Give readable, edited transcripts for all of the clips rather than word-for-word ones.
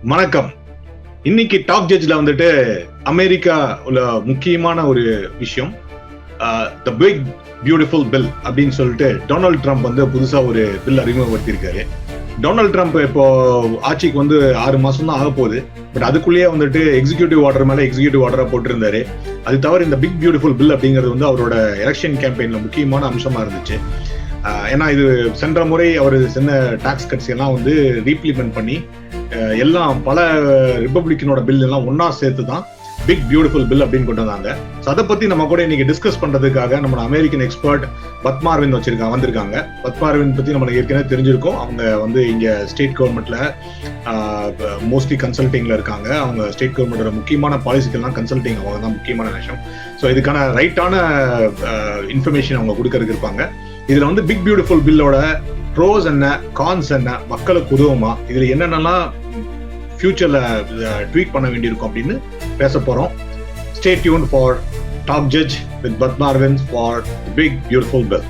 வணக்கம். இன்னைக்கு டாப் ஜட்ஜ்ல வந்துட்டு அமெரிக்கா உள்ள முக்கியமான ஒரு விஷயம், த பிக் பியூட்டிஃபுல் பில் அப்படின்னு சொல்லிட்டு டொனால்ட் ட்ரம்ப் வந்து புதுசா ஒரு பில் அறிமுகப்படுத்தியிருக்காரு. டொனால்ட் ட்ரம்ப் இப்போ ஆட்சிக்கு வந்து 6 மாசம் தான் ஆக போகுது. பட் அதுக்குள்ளேயே வந்துட்டு எக்ஸிகியூட்டிவ் ஆர்டர் மேல எக்ஸிகியூட்டிவ் ஆர்டரா போட்டிருந்தாரு. அது தவிர இந்த பிக் பியூட்டிஃபுல் பில் அப்படிங்கிறது வந்து அவரோட எலெக்ஷன் கேம்பெயின்ல முக்கியமான அம்சமா இருந்துச்சு. ஏன்னா இது சென்ற முறை அவர் சின்ன டாக்ஸ் கட்ஸ் எல்லாம் வந்து ரீப்ளிமெண்ட் பண்ணி எல்லாம் பல ரிப்பப்ளிக்கனோட பில் எல்லாம் ஒன்னா சேர்த்து தான் பிக் பியூட்டிஃபுல் பில் அப்படின்னு கொண்டு வந்தாங்க. ஸோ அதை பத்தி நம்ம கூட இன்னைக்கு டிஸ்கஸ் பண்றதுக்காக நம்ம அமெரிக்கன் எக்ஸ்பர்ட் பத்மா அரவிந்த் வந்திருக்காங்க. பத்மா அரவிந்த் பத்தி நம்மளுக்கு ஏற்கனவே தெரிஞ்சிருக்கும். அவங்க வந்து இங்க ஸ்டேட் கவர்மெண்ட்ல மோஸ்ட்லி கன்சல்டிங்ல இருக்காங்க. அவங்க ஸ்டேட் கவர்மெண்டோட முக்கியமான பாலிசிக்கெல்லாம் கன்சல்டிங் அவங்க தான் முக்கியமான விஷயம். ஸோ இதுக்கான ரைட்டான இன்ஃபர்மேஷன் அவங்க கொடுக்கறதுக்கு இருப்பாங்க. இதுல வந்து பிக் பியூட்டிஃபுல் பில்லோட ப்ரோஸ் என்ன, கான்ஸ் என்ன, மக்களுக்கு உதவுமா, இதுல என்னென்னலாம் ஃபியூச்சர்ல ட்வீட் பண்ண வேண்டியிருக்கும் அப்படின்னு பேச போறோம். Stay tune for top judge with Padma Aravind for the big beautiful bill.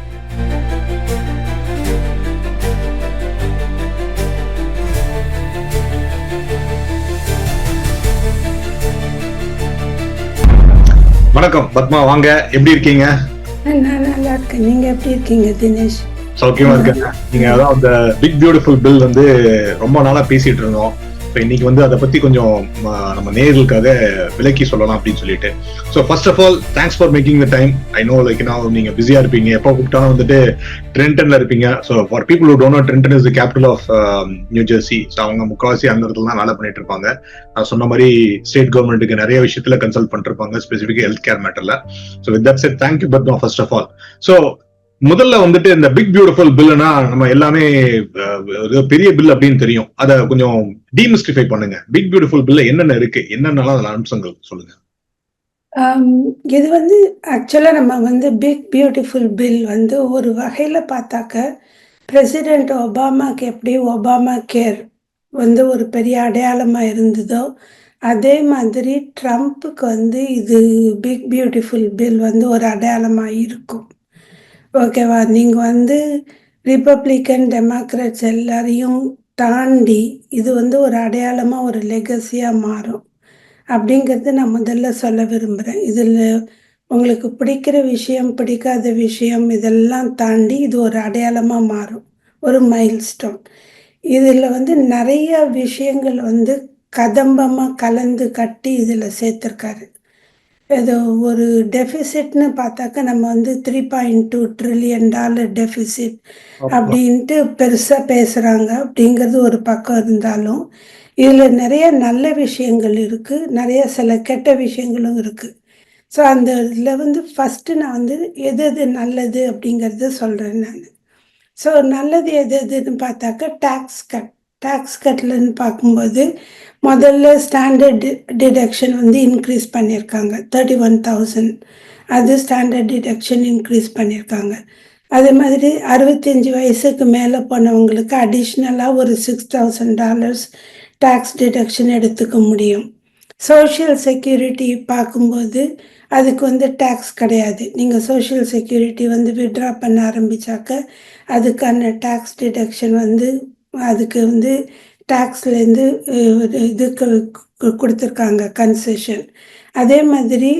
வணக்கம் பத்மா, வாங்க. எப்படி இருக்கீங்க? நான் நல்லா இருக்கேன். நீங்க எப்படி இருக்கீங்க தினேஷ்? சௌக்கியமா இருக்கேன். நீங்க அதான் அந்த பிக் பியூட்டிஃபுல் பில் வந்து ரொம்ப நாளா பேசிட்டு இருந்தோம். இப்போ இன்னைக்கு வந்து அதை பத்தி கொஞ்சம் நம்ம நேயர்களுக்காக விளக்கி சொல்லலாம் அப்படின்னு சொல்லிட்டு. So first of all thanks for making the time. I know like நீங்க பிஸியா இருப்பீங்க, எப்போ கூப்பிட்டாலும் வந்துட்டு ட்ரென்டன்ல இருப்பீங்க. So for people who don't know, Trenton is the capital of New Jersey. So அவங்க முக்கால்வாசி அந்த இடத்துல தான் வேலை பண்ணிட்டு இருப்பாங்க. நான் சொன்ன மாதிரி ஸ்டேட் கவர்மெண்ட்டுக்கு நிறைய விஷயத்துல கன்சல்ட் பண்ணிட்டு இருப்பாங்க, ஸ்பெசிஃபிக்கா ஹெல்த் கேர் மேட்டர்ல. So with that said thank you Padma first of all. So முதல்ல வந்துட்டு இந்த பிக் பியூட்டிஃபுல் பில்னா நம்ம எல்லாமே பெரிய பில் அப்படின்னு தெரியும். அதை கொஞ்சம் டீமிஸ்டிஃபை பண்ணுங்க. பிக் பியூட்டிஃபுல் பில்ல என்னென்ன இருக்கு, என்னென்ன அம்சங்கள் சொல்லுங்க. இது வந்து ஆக்சுவலா நம்ம வந்து பிக் பியூட்டிஃபுல் பில் வந்து ஒரு வகையில பார்த்தாக்க பிரசிடென்ட் ஒபாமாக்கு எப்படி ஒபாமா கேர் வந்து ஒரு பெரிய அடையாளமா இருந்ததோ, அதே மாதிரி ட்ரம்ப்புக்கு வந்து இது பிக் பியூட்டிஃபுல் பில் வந்து ஒரு அடையாளமா இருக்கும். ஓகேவா? நீங்க வந்து ரிப்பப்ளிக்கன், டெமோக்ராட்ஸ் எல்லாரையும் தாண்டி இது வந்து ஒரு அடையாளமா, ஒரு லெகசியா மாறும். அப்படிங்கிறது நான் முதல்ல சொல்ல விரும்புறேன். இதில் உங்களுக்கு பிடிக்கிற விஷயம், பிடிக்காத விஷயம் இதெல்லாம் தாண்டி இது ஒரு அடையாளமா மாறும். ஒரு மைல்ஸ்டோன். இதில் வந்து நிறைய விஷயங்கள் வந்து கதம்பமா கலந்து கட்டி இதில் சேர்த்துருக்காரு. ஏதோ ஒரு டெஃபிசிட்னு பார்த்தாக்க நம்ம வந்து $3.2 trillion டெஃபிசிட் அப்படின்ட்டு பெருசாக பேசுகிறாங்க. அப்படிங்கிறது ஒரு பக்கம் இருந்தாலும் இதில் நிறைய நல்ல விஷயங்கள் இருக்குது, நிறைய சில கெட்ட விஷயங்களும் இருக்குது. ஸோ அந்த இதில் வந்து ஃபஸ்ட்டு நான் வந்து எது எது நல்லது அப்படிங்கிறத சொல்கிறேன் நான். ஸோ நல்லது எது எதுன்னு பார்த்தாக்க டேக்ஸ் கட்லன்னு பார்க்கும்போது முதல்ல ஸ்டாண்டர்ட் டிடக்ஷன் வந்து இன்க்ரீஸ் பண்ணியிருக்காங்க. 31,000 அது ஸ்டாண்டர்ட் டிடக்ஷன் இன்க்ரீஸ் பண்ணியிருக்காங்க. அதே மாதிரி 65 வயசுக்கு மேலே போனவங்களுக்கு அடிஷ்னலாக ஒரு $6,000 டேக்ஸ் டிடக்ஷன் எடுத்துக்க முடியும். சோஷியல் செக்யூரிட்டி பார்க்கும்போது அதுக்கு வந்து டேக்ஸ் கிடையாது. நீங்கள் சோஷியல் செக்யூரிட்டி வந்து வித்ட்ரா பண்ண ஆரம்பித்தாக்க அதுக்கான டேக்ஸ் டிடக்ஷன் வந்து அதுக்கு வந்து டேக்ஸ்லேருந்து இதுக்கு கொடுத்துருக்காங்க கன்செஷன். அதே மாதிரி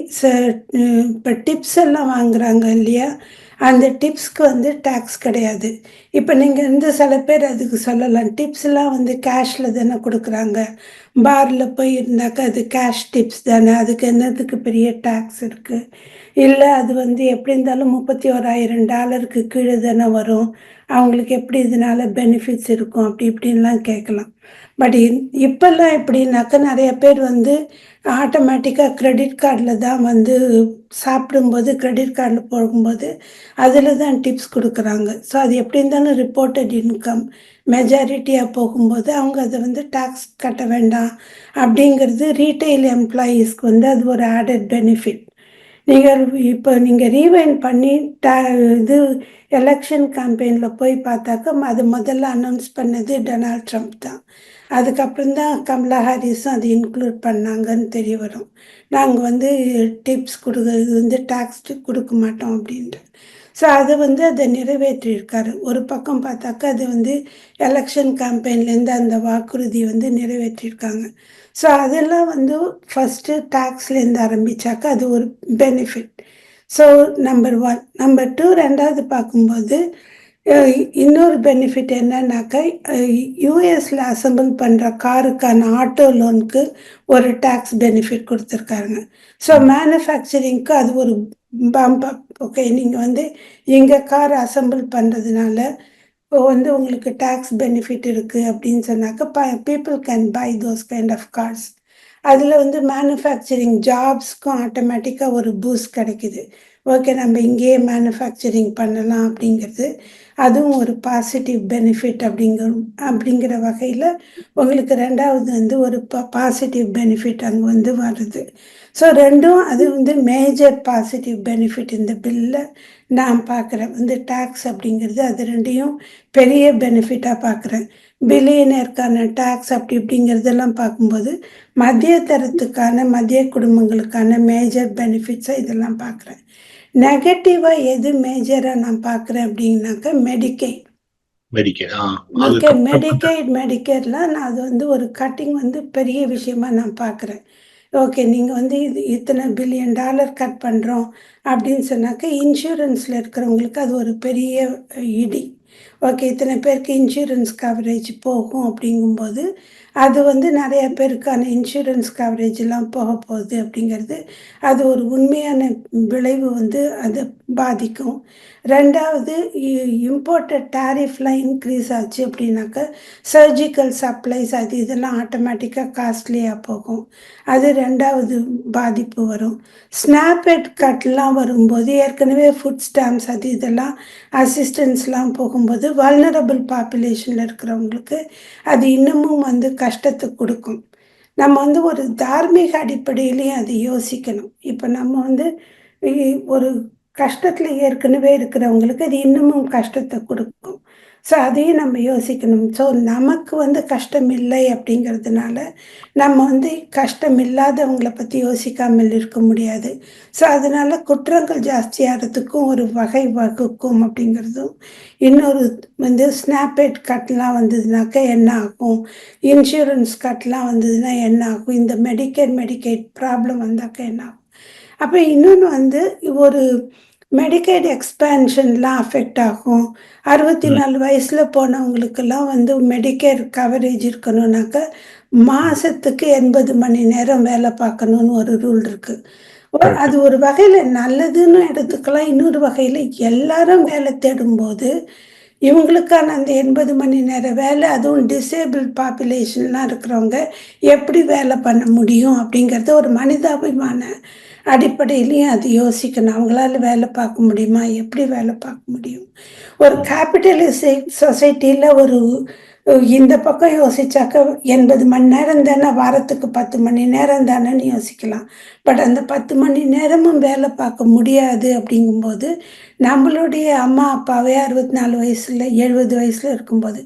இப்போ டிப்ஸ் எல்லாம் வாங்குறாங்க இல்லையா, அந்த டிப்ஸ்க்கு வந்து டேக்ஸ் கிடையாது. இப்போ நீங்கள் வந்து சில பேர் அதுக்கு சொல்லலாம், டிப்ஸ்லாம் வந்து கேஷில் தானே கொடுக்குறாங்க, பாரில் போய் இருந்தாக்கா அது கேஷ் டிப்ஸ் தானே, அதுக்கு என்னத்துக்கு பெரிய டேக்ஸ் இருக்குது? இல்லை, அது வந்து எப்படி இருந்தாலும் $31,000 கீழே தானே வரும், அவங்களுக்கு எப்படி இதனால பெனிஃபிட்ஸ் இருக்கும் அப்படி இப்படின்லாம் கேட்கலாம். பட் இப்போல்லாம் எப்படின்னாக்கா நிறைய பேர் வந்து ஆட்டோமேட்டிக்காக கிரெடிட் கார்டில் தான் வந்து சாப்பிடும்போது கிரெடிட் கார்டில் போகும்போது அதில் தான் டிப்ஸ் கொடுக்குறாங்க. ஸோ அது எப்படி இருந்தாலும் ரிப்போர்ட்டட் இன்கம் மெஜாரிட்டியாக போகும்போது அவங்க அதை வந்து டேக்ஸ் கட்ட வேண்டாம் அப்படிங்கிறது ரீட்டைல் எம்ப்ளாயீஸ்க்கு வந்து அது ஒரு ஆடட் பெனிஃபிட். நீங்கள் ரீவைண்ட் பண்ணி இது எலெக்ஷன் கேம்பெயினில் போய் பார்த்தாக்க அது முதல்ல அனௌன்ஸ் பண்ணது டொனால்ட் ட்ரம்ப் தான். அதுக்கப்புறம் தான் கமலா ஹாரிஸும் அது இன்க்ளூட் பண்ணாங்கன்னு தெரிய வரும். நாங்கள் வந்து டிப்ஸ் இது வந்து டேக்ஸ் கொடுக்க மாட்டோம் அப்படின்ட்டு. ஸோ அது வந்து அதை நிறைவேற்றியிருக்காரு. ஒரு பக்கம் பார்த்தாக்கா அது வந்து எலெக்ஷன் கேம்பெயின்லேருந்து அந்த வாக்குறுதி வந்து நிறைவேற்றியிருக்காங்க. ஸோ அதெல்லாம் வந்து ஃபஸ்ட்டு டேக்ஸ்லேருந்து ஆரம்பிச்சாக்கா அது ஒரு பெனிஃபிட். So number 1. நம்பர் 2 2வது பார்க்கும்போது இன்னொரு பெனிஃபிட் என்னன்னாக்கா யூஎஸில் அசெம்பிள் பண்ணுற காருக்கான ஆட்டோ லோனுக்கு ஒரு டேக்ஸ் பெனிஃபிட் கொடுத்துருக்காருங்க. ஸோ மேனுஃபேக்சரிங்க்கு அது ஒரு பம்ப் அப். ஓகே, நீங்கள் வந்து எங்கள் கார் அசெம்பிள் பண்ணுறதுனால இப்போ வந்து உங்களுக்கு டேக்ஸ் பெனிஃபிட் இருக்குது அப்படின்னு சொன்னாக்கா people can buy those kind of cars. அதில் வந்து மேனுஃபேக்சரிங் ஜாப்ஸ்க்கும் ஆட்டோமேட்டிக்காக ஒரு பூஸ்ட் கிடைக்குது. ஓகே, நம்ம இங்கேயே மேனுஃபேக்சரிங் பண்ணலாம் அப்படிங்கிறது அதுவும் ஒரு பாசிட்டிவ் பெனிஃபிட் அப்படிங்கிற வகையில் உங்களுக்கு 2வது வந்து ஒரு பாசிட்டிவ் பெனிஃபிட் அங்கே வந்து வருது. ஸோ ரெண்டும் அது வந்து மேஜர் பாசிட்டிவ் பெனிஃபிட் இந்த பில்லில் நான் பார்க்குறேன். வந்து டேக்ஸ் அப்படிங்கிறது அது ரெண்டையும் பெரிய பெனிஃபிட்டாக பார்க்குறேன். பில்லியனருக்கான டேக்ஸ் அப்படி இப்படிங்கிறதெல்லாம் பார்க்கும்போது மத்திய தரத்துக்கான மத்திய குடும்பங்களுக்கான மேஜர் பெனிஃபிட்ஸை இதெல்லாம் பார்க்குறேன். நெகட்டிவாக எது மேஜராக நான் பார்க்குறேன் அப்படின்னாக்கா மெடிக்கெய்ட். ஓகே, மெடிக்கேர்லாம் நான் அது வந்து ஒரு கட்டிங் வந்து பெரிய விஷயமா நான் பார்க்குறேன். ஓகே, நீங்கள் வந்து இத்தனை $1 பில்லியன் கட் பண்ணுறோம் அப்படின்னு சொன்னாக்கா இன்சூரன்ஸில் இருக்கிறவங்களுக்கு அது ஒரு பெரிய இடி. ஓகே, இத்தனை பேருக்கு இன்சூரன்ஸ் கவரேஜ் போகும் அப்படிங்கும்போது அது வந்து நிறைய பேருக்கான இன்சூரன்ஸ் கவரேஜெலாம் போக போகுது அப்படிங்கிறது அது ஒரு உண்மையான விளைவு வந்து அதை பாதிக்கும். 2வது இம்போர்ட்டட் டேரிஃப்லாம் இன்க்ரீஸ் ஆச்சு அப்படின்னாக்கா சர்ஜிக்கல் சப்ளைஸ் அது இதெல்லாம் ஆட்டோமேட்டிக்காக காஸ்ட்லியாக போகும். அது 2வது பாதிப்பு வரும். ஸ்னாப்பெட் கட்லாம் வரும்போது ஏற்கனவே ஃபுட் ஸ்டாம்ப்ஸ் அது இதெல்லாம் அசிஸ்டன்ஸ்லாம் போகும்போது வல்னரபிள் பாப்புலேஷனில் இருக்கிறவங்களுக்கு அது இன்னமும் வந்து கஷ்டத்தை கொடுக்கும். நம்ம வந்து ஒரு தார்மீக அடிப்படையிலையும் அதை யோசிக்கணும். இப்போ நம்ம வந்து ஒரு கஷ்டத்தில் ஏற்கனவே இருக்கிறவங்களுக்கு அது இன்னமும் கஷ்டத்தை கொடுக்கும். ஸோ அதையும் நம்ம யோசிக்கணும். ஸோ நமக்கு வந்து கஷ்டம் இல்லை அப்படிங்கிறதுனால நம்ம வந்து கஷ்டம் இல்லாதவங்களை பற்றி யோசிக்காமல் இருக்க முடியாது. ஸோ அதனால குற்றங்கள் ஜாஸ்தியாகிறதுக்கும் ஒரு வகை வகுக்கும் அப்படிங்கிறதும். இன்னொரு வந்து ஸ்னாப்பேட் கட்லாம் வந்ததுனாக்கா என்ன ஆகும், இன்சூரன்ஸ் கட்லாம் வந்ததுன்னா என்ன ஆகும், இந்த மெடிக்கேட் ப்ராப்ளம் வந்தாக்கா என்ன ஆகும். அப்போ இன்னொன்று வந்து ஒரு மெடிக்கேட் எக்ஸ்பேன்ஷன்லாம் அஃபெக்ட் ஆகும். 64 வயசில் போனவங்களுக்கெல்லாம் வந்து மெடிக்கேர் கவரேஜ் இருக்கணும்னாக்கா மாதத்துக்கு 80 மணி நேரம் வேலை பார்க்கணுன்னு ஒரு ரூல் இருக்குது. அது ஒரு வகையில் நல்லதுன்னு எடுத்துக்கலாம். இன்னொரு வகையில் எல்லாரும் வேலை தேடும்போது இவங்களுக்கான அந்த 80 மணி நேர வேலை, அதுவும் டிசேபிள் பாப்புலேஷன்லாம் இருக்கிறவங்க எப்படி வேலை பண்ண முடியும் அப்படிங்கிறத ஒரு மனிதாபிமான அடிப்படையிலையும் அது யோசிக்கணும். அவங்களால வேலை பார்க்க முடியுமா, எப்படி வேலை பார்க்க முடியும். ஒரு கேபிட்டலிஸ்ட் சொசைட்டியில் ஒரு இந்த பக்கம் யோசிச்சாக்க 80 மணி நேரம் தானே, வாரத்துக்கு 10 மணி நேரம் தானேன்னு யோசிக்கலாம். பட் அந்த 10 மணி நேரமும் வேலை பார்க்க முடியாது அப்படிங்கும்போது நம்மளுடைய அம்மா அப்பாவே 64 வயசில் 70 வயசில் இருக்கும்போது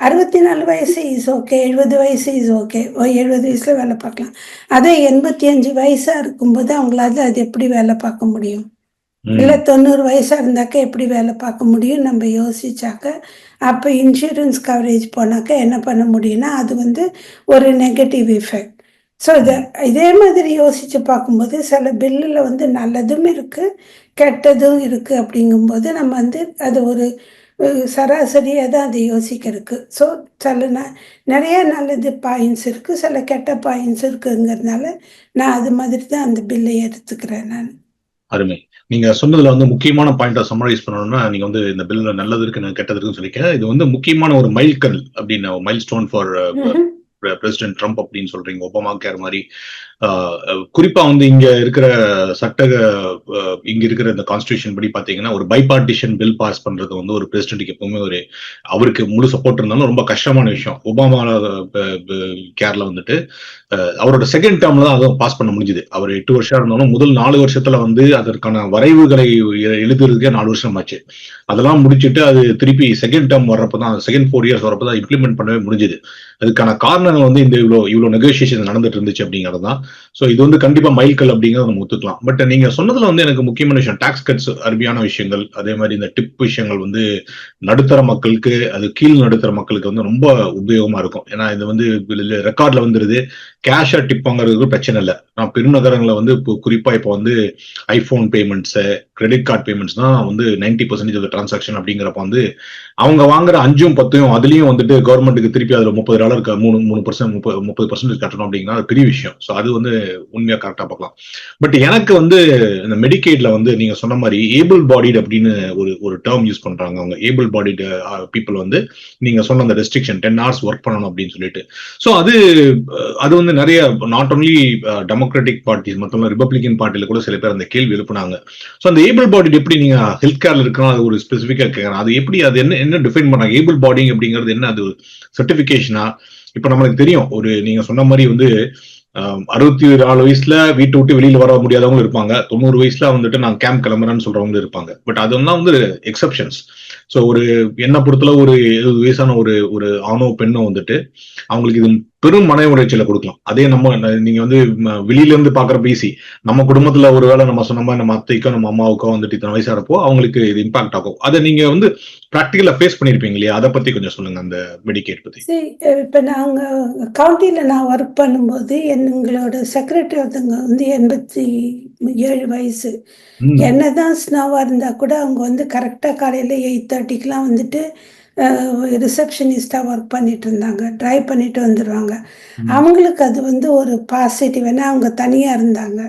64 வயசு இஸ் ஓகே, 70 வயசு இஸ் ஓகே, 70 வயசில் வேலை பார்க்கலாம். அதே 85 வயசாக இருக்கும்போது அவங்களால அது எப்படி வேலை பார்க்க முடியும், இல்லை 90 வயசாக இருந்தாக்க எப்படி வேலை பார்க்க முடியும் நம்ம யோசிச்சாக்க அப்போ இன்சூரன்ஸ் கவரேஜ் போனாக்கா என்ன பண்ண முடியும்னா அது வந்து ஒரு நெகட்டிவ் எஃபெக்ட். ஸோ இதே மாதிரி யோசித்து பார்க்கும்போது சில பில்லில் வந்து நல்லதும் இருக்குது கெட்டதும் இருக்குது அப்படிங்கும்போது நம்ம வந்து அது ஒரு சராசரியாக தான் அதை யோசிக்கிறதுக்கு. ஸோ சில நிறைய நல்லது பாயிண்ட்ஸ் இருக்குது, சில கெட்ட பாயிண்ட்ஸ் இருக்குங்கிறதுனால நான் அது மாதிரி தான் அந்த பில்லை எடுத்துக்கிறேன் நான். அருமை. நீங்க சொன்னதுல வந்து முக்கியமான பாயிண்ட சம்மரைஸ் பண்ணணும்னா நீங்க வந்து இந்த பில்ல நல்லது இருக்கு கெட்டது இருக்குன்னு சொல்லிக்க இது வந்து முக்கியமான ஒரு மைல்கல் அப்படின்னு mile stone for president Trump அப்படின்னு சொல்றீங்க. ஒபாமா கேர் மாதிரி குறிப்பா வந்து இங்க இருக்கிற இங்க இருக்கிற இந்த கான்ஸ்டிடியூஷன் படி பாத்தீங்கன்னா ஒரு பைபார்ட்டிஷன் பில் பாஸ் பண்றது வந்து ஒரு பிரசிடென்ட்டுக்கு எப்பவுமே ஒரு அவருக்கு முழு சப்போர்ட் இருந்தாலும் ரொம்ப கஷ்டமான விஷயம். ஒபாமா கேர்ல வந்துட்டு அவரோட செகண்ட் டேர்ம்ல தான் அதுவும் பாஸ் பண்ண முடிஞ்சுது. அவர் 8 வருஷம் இருந்தாலும் முதல் 4 வருஷத்துல வந்து அதற்கான வரைவுகளை எழுதுறதுக்கே 4 வருஷம் ஆச்சு. அதெல்லாம் முடிச்சுட்டு அது திருப்பி செகண்ட் டேர்ம் வர்றப்பதான், செகண்ட் 4 இயர்ஸ் வரப்பதான் இம்ப்ளிமெண்ட் பண்ணவே முடிஞ்சுது. அதுக்கான காரணம் காரணங்கள் வந்து இந்த இவ்வளவு நெகோசியேஷன் நடந்துட்டு இருந்துச்சு அப்படிங்கிறது தான். ஸோ இது வந்து கண்டிப்பா மைல்கல் அப்படிங்கிறத நம்ம ஒத்துக்கலாம். பட் நீங்க சொன்னதுல வந்து எனக்கு முக்கியமான விஷயம் டாக்ஸ் கட்ஸ் அருமையான விஷயங்கள். அதே மாதிரி இந்த டிப் விஷயங்கள் வந்து நடுத்தர மக்களுக்கு, அது கீழ் நடுத்தர மக்களுக்கு வந்து ரொம்ப உபயோகமா இருக்கும். ஏன்னா இது வந்து ரெக்கார்ட்ல வந்துருது. கேஷா டிப் வாங்குறதுக்கு பிரச்சனை இல்லை. நான் பெருநகரங்களை வந்து குறிப்பா இப்போ வந்து iPhone payments, credit card payments தான் வந்து 90% டிரான்சாக்ஷன் அப்படிங்கிறப்ப வந்து அவங்க வாங்குற 5ம் 10ம் அதுலயும் வந்துட்டு கவர்மெண்ட்டுக்கு திருப்பி அதுல $30 3% 30% கட்டணும் அப்படிங்கன்னா அது பெரிய விஷயம். ஸோ அது வந்து உண்மையா கரெக்டா பார்க்கலாம். பட் எனக்கு வந்து இந்த மெடிக்கேட்ல வந்து நீங்க சொன்ன மாதிரி ஏபிள் பாடிட் அப்படின்னு ஒரு டேர்ம் யூஸ் பண்றாங்க. அவங்க ஏபிள் பாடிட் பீப்புள் வந்து நீங்க சொன்ன அந்த ரெஸ்ட்ரிக்ஷன் 10 hours ஒர்க் பண்ணணும் அப்படின்னு சொல்லிட்டு. ஸோ அது வந்து நிறைய நாட் ஒன்லி டெமோக்ராட்டிக் பார்ட்டிஸ் மட்டும் இல்ல ரிபப்ளிகன் பார்ட்டில கூட சில பேர் அந்த கேள்வி எழுப்புனாங்க. ஸோ அந்த ஏபிள் பாடிட் எப்படி நீங்க ஹெல்த் கேர்ல இருக்கணும் அது ஒரு ஸ்பெசிஃபிக்கா கேட்கறேன். அது எப்படி அது என்ன டிஃபைன் பண்றாங்க? ஏபிள் பாடி அப்படிங்கிறது என்ன? அது சர்டிபிகேஷனா? இப்ப நம்மளுக்கு தெரியும் நீங்க சொன்ன மாதிரி வந்து 64 வயசுல வீட்டை விட்டு வெளியில வர முடியாதவங்க இருப்பாங்க. 90 வயசுல வந்துட்டு நான் கேம்ப் கிளம்புறேன்னு சொல்றவங்க இருப்பாங்க. பட் அதெல்லாம் வந்து எக்ஸப்ஷன்ஸ். ஸோ என்ன பொறுத்தளவு ஒரு 70 வயசான ஒரு ஆணோ பெண்ணோ வந்துட்டு அவங்களுக்கு இது பெரும் மன உளைச்சலை கொடுக்கலாம். அதே நீங்க வந்து வெளியில இருந்து பாக்குறப்ப ஈஸி. நம்ம குடும்பத்துல ஒருவேளை நம்ம சொன்ன மாதிரி நம்ம அத்தைக்கோ நம்ம அம்மாவுக்கோ வந்துட்டு இத்தனை வயசாகிறப்போ அவங்களுக்கு இது இம்பாக்ட் ஆகும். அதை நீங்க வந்து பிராக்டிகலா ஃபேஸ் பண்ணிருப்பீங்க இல்லையா? அதை பத்தி கொஞ்சம் சொல்லுங்க, அந்த மெடிக்கேட் பத்தி. சரி, இப்போ நாங்கள் கவுண்டியில் நான் ஒர்க் பண்ணும்போது எங்களோட செக்ரட்டரி ஒருத்தவங்க வந்து 87 வயசு. என்னதான் ஸ்னோவாக இருந்தால் கூட அவங்க வந்து கரெக்டாக காலையில் 8:30க்கெலாம் வந்துட்டு ரிசப்ஷனிஸ்டாக ஒர்க் பண்ணிட்டு இருந்தாங்க. ட்ரைவ் பண்ணிட்டு வந்துடுவாங்க. அவங்களுக்கு அது வந்து ஒரு பாசிட்டிவ். ஏன்னா அவங்க தனியாக இருந்தாங்க.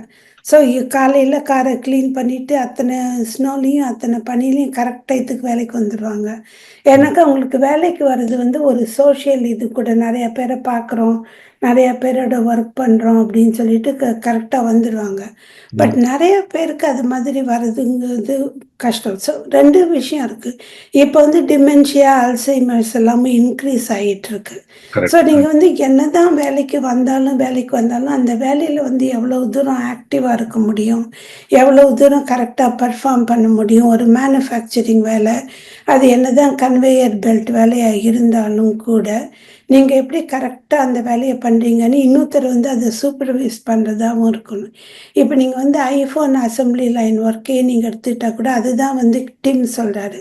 ஸோ காலையில் காரை க்ளீன் பண்ணிவிட்டு அத்தனை ஸ்னோலையும் அத்தனை பனிலையும் கரெக்ட் டயத்துக்கு வேலைக்கு வந்துடுவாங்க. எனக்கு அவங்களுக்கு வேலைக்கு வர்றது வந்து ஒரு சோஷியல் இது கூட. நிறைய பேரை பார்க்குறோம், நிறைய பேரோட ஒர்க் பண்ணுறோம் அப்படின்னு சொல்லிட்டு கரெக்டாக வந்துடுவாங்க. பட் நிறைய பேருக்கு அது மாதிரி வர்றதுங்கிறது கஷ்டம். ஸோ 2 விஷயம் இருக்குது. இப்போ வந்து டிமென்ஷியா, அல்சைமர்ஸ் எல்லாமே இன்க்ரீஸ் ஆகிட்டு இருக்கு. ஸோ நீங்கள் வந்து என்னதான் வேலைக்கு வந்தாலும் அந்த வேலையில் வந்து எவ்வளோ தூரம் ஆக்டிவாக இருக்க முடியும், எவ்வளோ தூரம் கரெக்டாக பர்ஃபார்ம் பண்ண முடியும். ஒரு மேனுஃபேக்சரிங் வேலை, அது என்னதான் கன்வேயர் பெல்ட் வேலையாக இருந்தாலும் கூட நீங்கள் எப்படி கரெக்டாக அந்த வேலையை பண்ணுறீங்கன்னு இன்னொருத்தர் வந்து அதை சூப்பர்வைஸ் பண்ணுறதாகவும் இருக்கணும். இப்போ நீங்கள் வந்து ஐஃபோன் அசம்பிளி லைன் ஒர்க்கே நீங்கள் எடுத்துக்கிட்டால் கூட அதுதான் வந்து டிம் சொல்கிறாரு.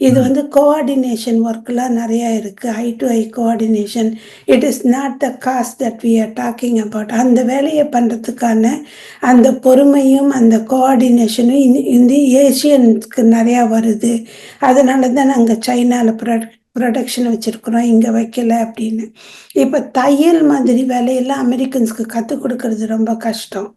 இது வந்து கோஆர்டினேஷன் ஒர்க்லாம் நிறையா இருக்குது. Eye to eye coordination. It is not the cost that we are talking about. அந்த வேலையை பண்ணுறதுக்கான அந்த பொறுமையும் அந்த கோஆர்டினேஷனும் இந்த ஏஷியனுக்கு நிறையா வருது. அதனால தான் நாங்கள் சைனாவில் ப்ரொடக்ஷன் வச்சுருக்குறோம், இங்கே வைக்கல அப்படின்னு. இப்போ தையல் மாதிரி வேலையெல்லாம் அமெரிக்கன்ஸ்க்கு கற்றுக் கொடுக்கறது ரொம்ப கஷ்டம்.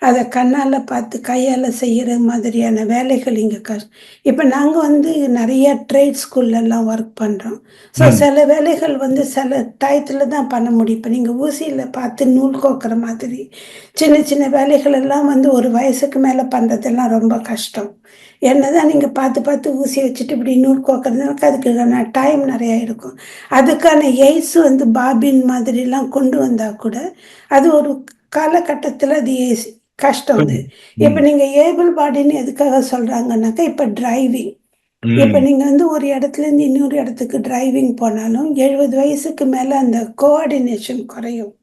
அதை கண்ணால் பார்த்து கையால் செய்கிற மாதிரியான வேலைகள் இங்கே கஷ்டம். இப்போ நாங்கள் வந்து நிறைய ட்ரேட் ஸ்கூல்லலாம் ஒர்க் பண்ணுறோம். ஸோ சில வேலைகள் வந்து சில டயத்தில் தான் பண்ண முடியும். இப்போ நீங்கள் ஊசியில் பார்த்து நூல் கோக்குற மாதிரி சின்ன சின்ன வேலைகள் எல்லாம் வந்து ஒரு வயசுக்கு மேலே பண்ணுறதெல்லாம் ரொம்ப கஷ்டம். என்னதான் நீங்கள் பார்த்து ஊசி வச்சுட்டு இப்படி நூல் கோக்கிறதுனால அதுக்கான டைம் நிறையா இருக்கும். அதுக்கான எய்ஸ் வந்து பாபின் மாதிரிலாம் கொண்டு வந்தால் கூட அது ஒரு காலகட்டத்தில் அது கஷ்டம். அது இப்போ நீங்கள் ஏபிள் பாடின்னு எதுக்காக சொல்கிறாங்கன்னாக்கா, இப்போ டிரைவிங், இப்போ நீங்கள் வந்து ஒரு இடத்துலேருந்து இன்னொரு இடத்துக்கு டிரைவிங் போனாலும் 70 வயசுக்கு மேலே அந்த கோஆர்டினேஷன் குறையும்.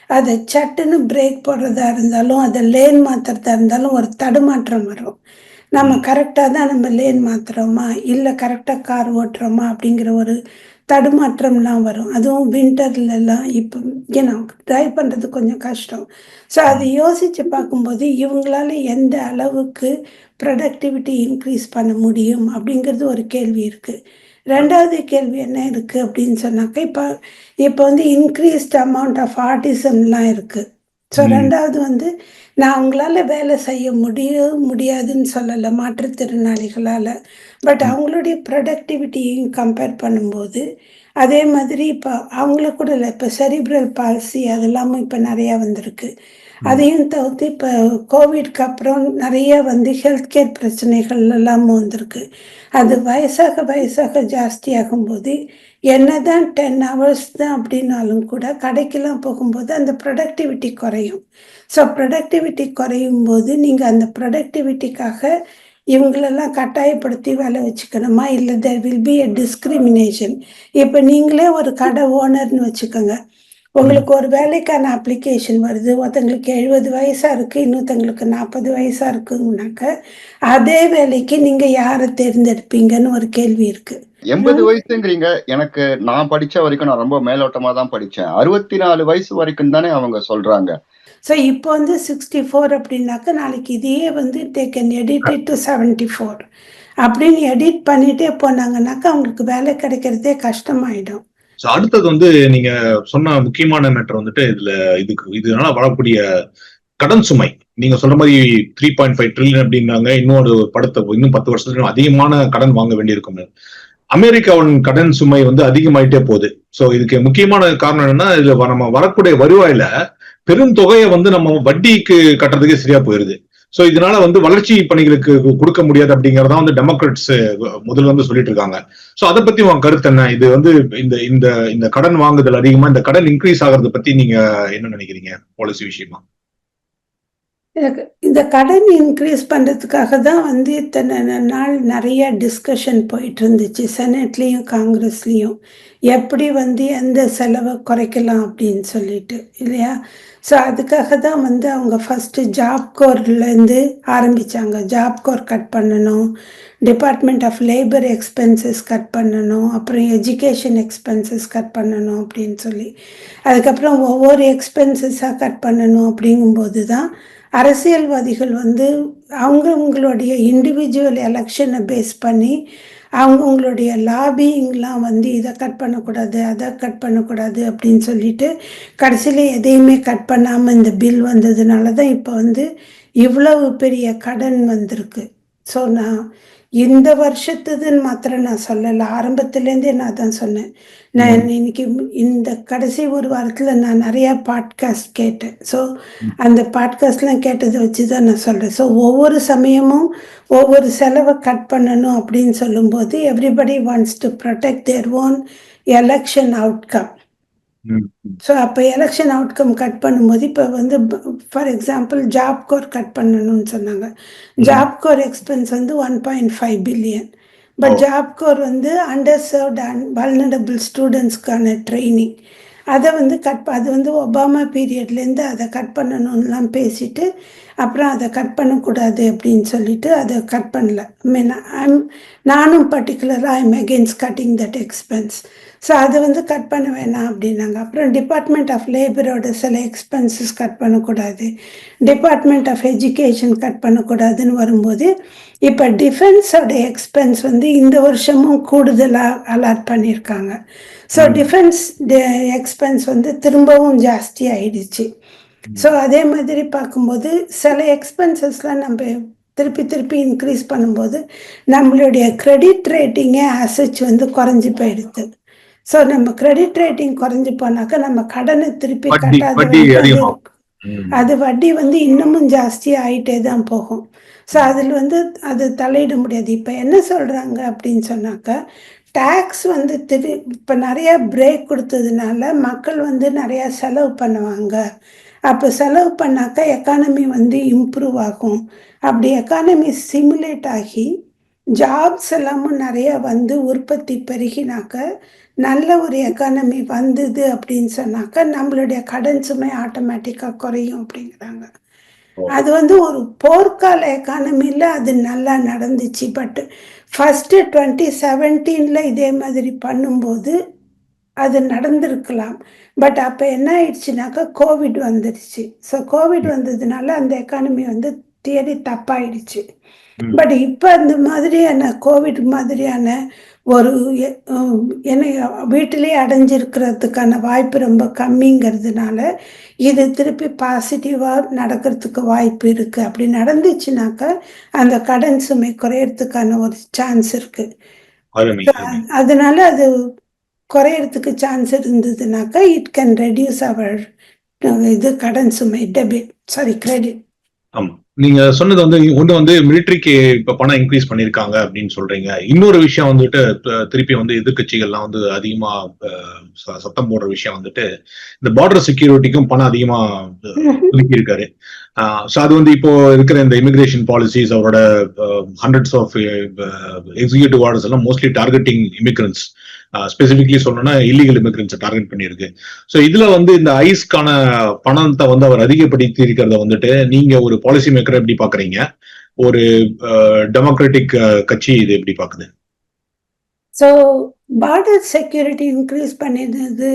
அதை சட்டுன்னு பிரேக் போடுறதா இருந்தாலும் அதை லேன் மாற்றுறதா இருந்தாலும் ஒரு தடுமாற்றம் வரும். நம்ம கரெக்டாக தான் நம்ம லேன் மாற்றுறோமா இல்லை கரெக்டாக கார் ஓட்டுறோமா அப்படிங்கிற ஒரு தடுமாற்றம்லாம் வரும். அதுவும் வின்டர்லலாம் இப்போ ஏன்னா ட்ரைவ் பண்ணுறது கொஞ்சம் கஷ்டம். ஸோ அதை யோசித்து பார்க்கும்போது இவங்களால எந்த அளவுக்கு ப்ரொடக்டிவிட்டி இன்க்ரீஸ் பண்ண முடியும் அப்படிங்கிறது ஒரு கேள்வி இருக்குது. 2வது கேள்வி என்ன இருக்குது அப்படின்னு சொன்னாக்கா, இப்போ வந்து இன்க்ரீஸ்ட் அமௌண்ட் ஆஃப் ஆர்டிசம்லாம் இருக்குது. ஸோ 2வது வந்து நான் அவங்களால வேலை செய்ய முடியாதுன்னு சொல்லலை மாற்றுத்திறனாளிகளால். பட் அவங்களுடைய ப்ரொடக்டிவிட்டியும் கம்பேர் பண்ணும்போது அதே மாதிரி இப்போ அவங்கள கூட இல்லை, இப்போ செரிப்ரல் பால்சி அதெல்லாமும் இப்போ நிறையா வந்திருக்கு. அதையும் தவிர்த்து இப்போ கோவிட்க்கு அப்புறம் நிறைய வந்து ஹெல்த் கேர் பிரச்சனைகள் எல்லாமும் வந்திருக்கு. அது வயசாக ஜாஸ்தியாகும்போது என்னதான் 10 hours தான் அப்படின்னாலும் கூட கடைக்கெல்லாம் போகும்போது அந்த ப்ரொடக்டிவிட்டி குறையும். ஸோ ப்ரொடக்டிவிட்டி குறையும் போது நீங்கள் அந்த ப்ரொடக்டிவிட்டிக்காக இவங்களெல்லாம் கட்டாயப்படுத்தி வேலை வச்சுக்கணுமா, இல்லை there will be a discrimination. இப்போ நீங்களே ஒரு கடை ஓனர்னு வச்சுக்கோங்க. உங்களுக்கு ஒரு வேலைக்கான அப்ளிகேஷன் வருது, ஒருத்தங்களுக்கு 70 வயசா இருக்கு, இன்னொருத்தங்களுக்கு 40 வயசா இருக்குங்கனாக்க, அதே வேலைக்கு நீங்க யார தேர்ந்தெடுப்பீங்கன்னு ஒரு கேள்வி இருக்கு. 80 வயசுங்கிறீங்க. நான் படிச்ச வரைக்கும் நான் ரொம்ப மேலோட்டமா தான் படிச்சேன். 64 வயசு வரைக்கும் தானே அவங்க சொல்றாங்க. ஸோ இப்போ வந்து 64 அப்படின்னாக்க, நாளைக்கு இதையே வந்து they can edit it to 74 அப்படின்னு எடிட் பண்ணிட்டே போனாங்கன்னாக்கா, அவங்களுக்கு வேலை கிடைக்கிறதே கஷ்டமாயிடும். ஸோ அடுத்தது வந்து நீங்க சொன்ன முக்கியமான மேட்டர் வந்துட்டு இதனால வரக்கூடிய கடன் சுமை. நீங்க சொல்ற மாதிரி 3.5 ட்ரில்லியன் அப்படின்னாங்க. இன்னும் 10 வருஷத்துக்கு அதிகமான கடன் வாங்க வேண்டியிருக்கும். அமெரிக்காவின் கடன் சுமை வந்து அதிகமாயிட்டே போகுது. ஸோ இதுக்கு முக்கியமான காரணம் என்னன்னா, இதுல நம்ம வரக்கூடிய வருவாயில பெரும் தொகையை வந்து நம்ம வட்டிக்கு கட்டுறதுக்கே சரியா போயிருது. சோ இதனால வந்து வளர்ச்சி பணிகளுக்கு கொடுக்க முடியாது அப்படிங்கறதான் வந்து டெமோக்ராட்ஸ் முதல்ல வந்து சொல்லிட்டு இருக்காங்க. சோ அதை பத்தி உங்க கருத்து என்ன? இது வந்து இந்த இந்த இந்த கடன் வாங்குதல் அதிகமா, இந்த கடன் இன்க்ரீஸ் ஆகிறத பத்தி நீங்க என்ன நினைக்கிறீங்க பாலிசி விஷயமா? இந்த கடன் இன்க்ரீஸ் பண்றதுக்காக தான் வந்து இத்தனை நாள் நிறைய டிஸ்கஷன் போயிட்டு இருந்துச்சு, செனட்லயும் காங்கிரஸ்லயும். எப்படி வந்து எந்த செலவை குறைக்கலாம் அப்படின்னு சொல்லிட்டு, இல்லையா? ஸோ அதுக்காக தான் வந்து அவங்க ஃபர்ஸ்ட் ஜாப்கோர்லேருந்து ஆரம்பிச்சாங்க. ஜாப்கோர் கட் பண்ணணும், Department of Labor expenses cut பண்ணணும், அப்புறம் எஜுகேஷன் எக்ஸ்பென்சஸ் கட் பண்ணணும் அப்படின்னு சொல்லி, அதுக்கப்புறம் ஒவ்வொரு எக்ஸ்பென்சஸாக கட் பண்ணணும். அப்படிங்கும்போது தான் அரசியல்வாதிகள் வந்து அவங்களுடைய இண்டிவிஜுவல் எலெக்ஷனை பேஸ் பண்ணி அவங்களுடைய லாபிங்லாம் வந்து இதை கட் பண்ணக்கூடாது, அதை கட் பண்ணக்கூடாது அப்படின்னு சொல்லிட்டு கடைசியில் எதையுமே கட் பண்ணாமல் இந்த பில் வந்ததுனால தான் இப்போ வந்து இவ்வளவு பெரிய கடன் வந்திருக்கு. ஸோ நான் இந்த வருஷத்துதுன்னு மாத்திரம் நான் சொல்லலை, ஆரம்பத்துலேருந்தே நான் தான் சொன்னேன். நான் இன்னைக்கு இந்த கடைசி ஒரு வாரத்தில் நான் நிறையா பாட்காஸ்ட் கேட்டேன். ஸோ அந்த பாட்காஸ்ட்லாம் கேட்டதை வச்சு தான் நான் சொல்கிறேன். ஸோ ஒவ்வொரு சமயமும் ஒவ்வொரு செலவை கட் பண்ணணும் அப்படின்னு சொல்லும்போது everybody wants to protect their own election outcome. So அப்போ எலெக்ஷன் அவுட்கம் கட் பண்ணும்போது இப்போ வந்து ஃபார் எக்ஸாம்பிள் ஜாப்கோர் கட் பண்ணணும்னு சொன்னாங்க. ஜாப்கோர் எக்ஸ்பென்ஸ் வந்து 1.5 பில்லியன். பட் ஜாப்கோர் வந்து அண்டர்சர்வ்ட் அண்ட் வல்னரபிள் ஸ்டூடெண்ட்ஸ்க்கான ட்ரைனிங், அதை வந்து அது வந்து ஒபாமா பீரியட்லேருந்து அதை கட் பண்ணணும்லாம் பேசிட்டு அப்புறம் அதை கட் பண்ணக்கூடாது அப்படின்னு சொல்லிட்டு அதை கட் பண்ணல. நானும் பர்டிகுலராக I'm against cutting that expense. So அதை வந்து கட் பண்ண வேணாம் அப்படின்னாங்க. அப்புறம் டிபார்ட்மெண்ட் ஆஃப் லேபரோட சில எக்ஸ்பென்சஸ் கட் பண்ணக்கூடாது, டிபார்ட்மெண்ட் ஆஃப் எஜுகேஷன் கட் பண்ணக்கூடாதுன்னு வரும்போது இப்போ டிஃபென்ஸோட எக்ஸ்பென்ஸ் வந்து இந்த வருஷமும் கூடுதலாக அலாட் பண்ணியிருக்காங்க. ஸோ டிஃபென்ஸ் எக்ஸ்பென்ஸ் வந்து திரும்பவும் ஜாஸ்தி ஆயிடுச்சு. ஸோ அதே மாதிரி பார்க்கும்போது சில எக்ஸ்பென்சஸ்லாம் நம்ம திருப்பி இன்க்ரீஸ் பண்ணும்போது நம்மளுடைய கிரெடிட் ரேட்டிங்கே ஆசச் வந்து குறைஞ்சி போயிடுது. ஸோ நம்ம கிரெடிட் ரேட்டிங் குறைஞ்சி போனாக்கா நம்ம கடனை திருப்பி கட்டாத அது வட்டி வந்து இன்னமும் ஜாஸ்தி ஆகிட்டே தான் போகும். ஸோ அதில் வந்து அது தலையிட முடியாது. இப்போ என்ன சொல்கிறாங்க அப்படின்னு சொன்னாக்கா, டேக்ஸ் வந்து இப்போ நிறையா பிரேக் கொடுத்ததுனால மக்கள் வந்து நிறையா செலவு பண்ணுவாங்க. அப்போ செலவு பண்ணாக்கா எக்கானமி வந்து இம்ப்ரூவ் ஆகும். அப்படி எக்கானமி சிமுலேட் ஆகி ஜாப்ஸ் எல்லாமும் நிறைய வந்து உற்பத்தி பெருகினாக்க நல்ல ஒரு எக்கானமி வந்தது அப்படின்னு சொன்னாக்கா நம்மளுடைய கடன் சுமை ஆட்டோமேட்டிக்காக குறையும் அப்படிங்கிறாங்க. அது வந்து ஒரு போர்க்கால எக்கானமியில் அது நல்லா நடந்துச்சு. பட் ஃபஸ்ட்டு 2017 இதே மாதிரி பண்ணும்போது அது நடந்திருக்கலாம். பட் அப்போ என்ன ஆயிடுச்சுனாக்கா கோவிட் வந்துடுச்சு. ஸோ கோவிட் வந்ததுனால அந்த எக்கானமி வந்து தியரி தப்பாயிடுச்சு. பட் இப்போ அந்த மாதிரியான கோவிட் மாதிரியான ஒரு வீட்டிலே அடைஞ்சிருக்கிறதுக்கான வாய்ப்பு ரொம்ப கம்மிங்கிறதுனால இது திருப்பி பாசிட்டிவாக நடக்கிறதுக்கு வாய்ப்பு இருக்குது. அப்படி நடந்துச்சுனாக்கா அந்த கடன் சுமை குறையறதுக்கான ஒரு சான்ஸ் இருக்குது. அதனால அது குறையறதுக்கு சான்ஸ் இருந்ததுனாக்கா இட் கேன் ரெடியூஸ் அவர் இது கடன் சுமை கிரெடிட். ஆமா, நீங்க சொன்னது வந்து ஒண்ணு வந்து மிலிட்டரிக்கு இப்ப பணம் இன்க்ரீஸ் பண்ணிருக்காங்க அப்படின்னு சொல்றீங்க. இன்னொரு விஷயம் வந்துட்டு திருப்பி வந்து எதிர்க்கட்சிகள்லாம் வந்து அதிகமா சத்தம் போடுற விஷயம் வந்துட்டு இந்த பார்டர் செக்யூரிட்டிக்கும் பணம் அதிகமா ஒதுக்கி இருக்காரு. ஸோ அது வந்து இப்போ இருக்கிற இந்த இமிகிரேஷன் பாலிசிஸ் அவரோட ஹண்ட்ரட்ஸ் ஆஃப் எக்ஸிக்யூட்டிவ் ஆர்டர்ஸ் எல்லாம் மோஸ்ட்லி டார்கெட்டிங் இமிகிரன்ஸ், ஸ்பெசிபிக்லி சொல்லணும்னா இல்லீகல் இமிகிரன்ஸை டார்கெட் பண்ணியிருக்கு. ஸோ இதுல வந்து இந்த ஐஸ்க்கான பணத்தை வந்து அவர் அதிகப்படுத்தி இருக்கிறத வந்துட்டு நீங்க ஒரு பாலிசி மேக்கர் எப்படி பாக்குறீங்க? ஒரு டெமோக்ராட்டிக் கட்சி இது எப்படி பாக்குது? ஸோ பார்டர் செக்யூரிட்டி இன்க்ரீஸ் பண்ணினது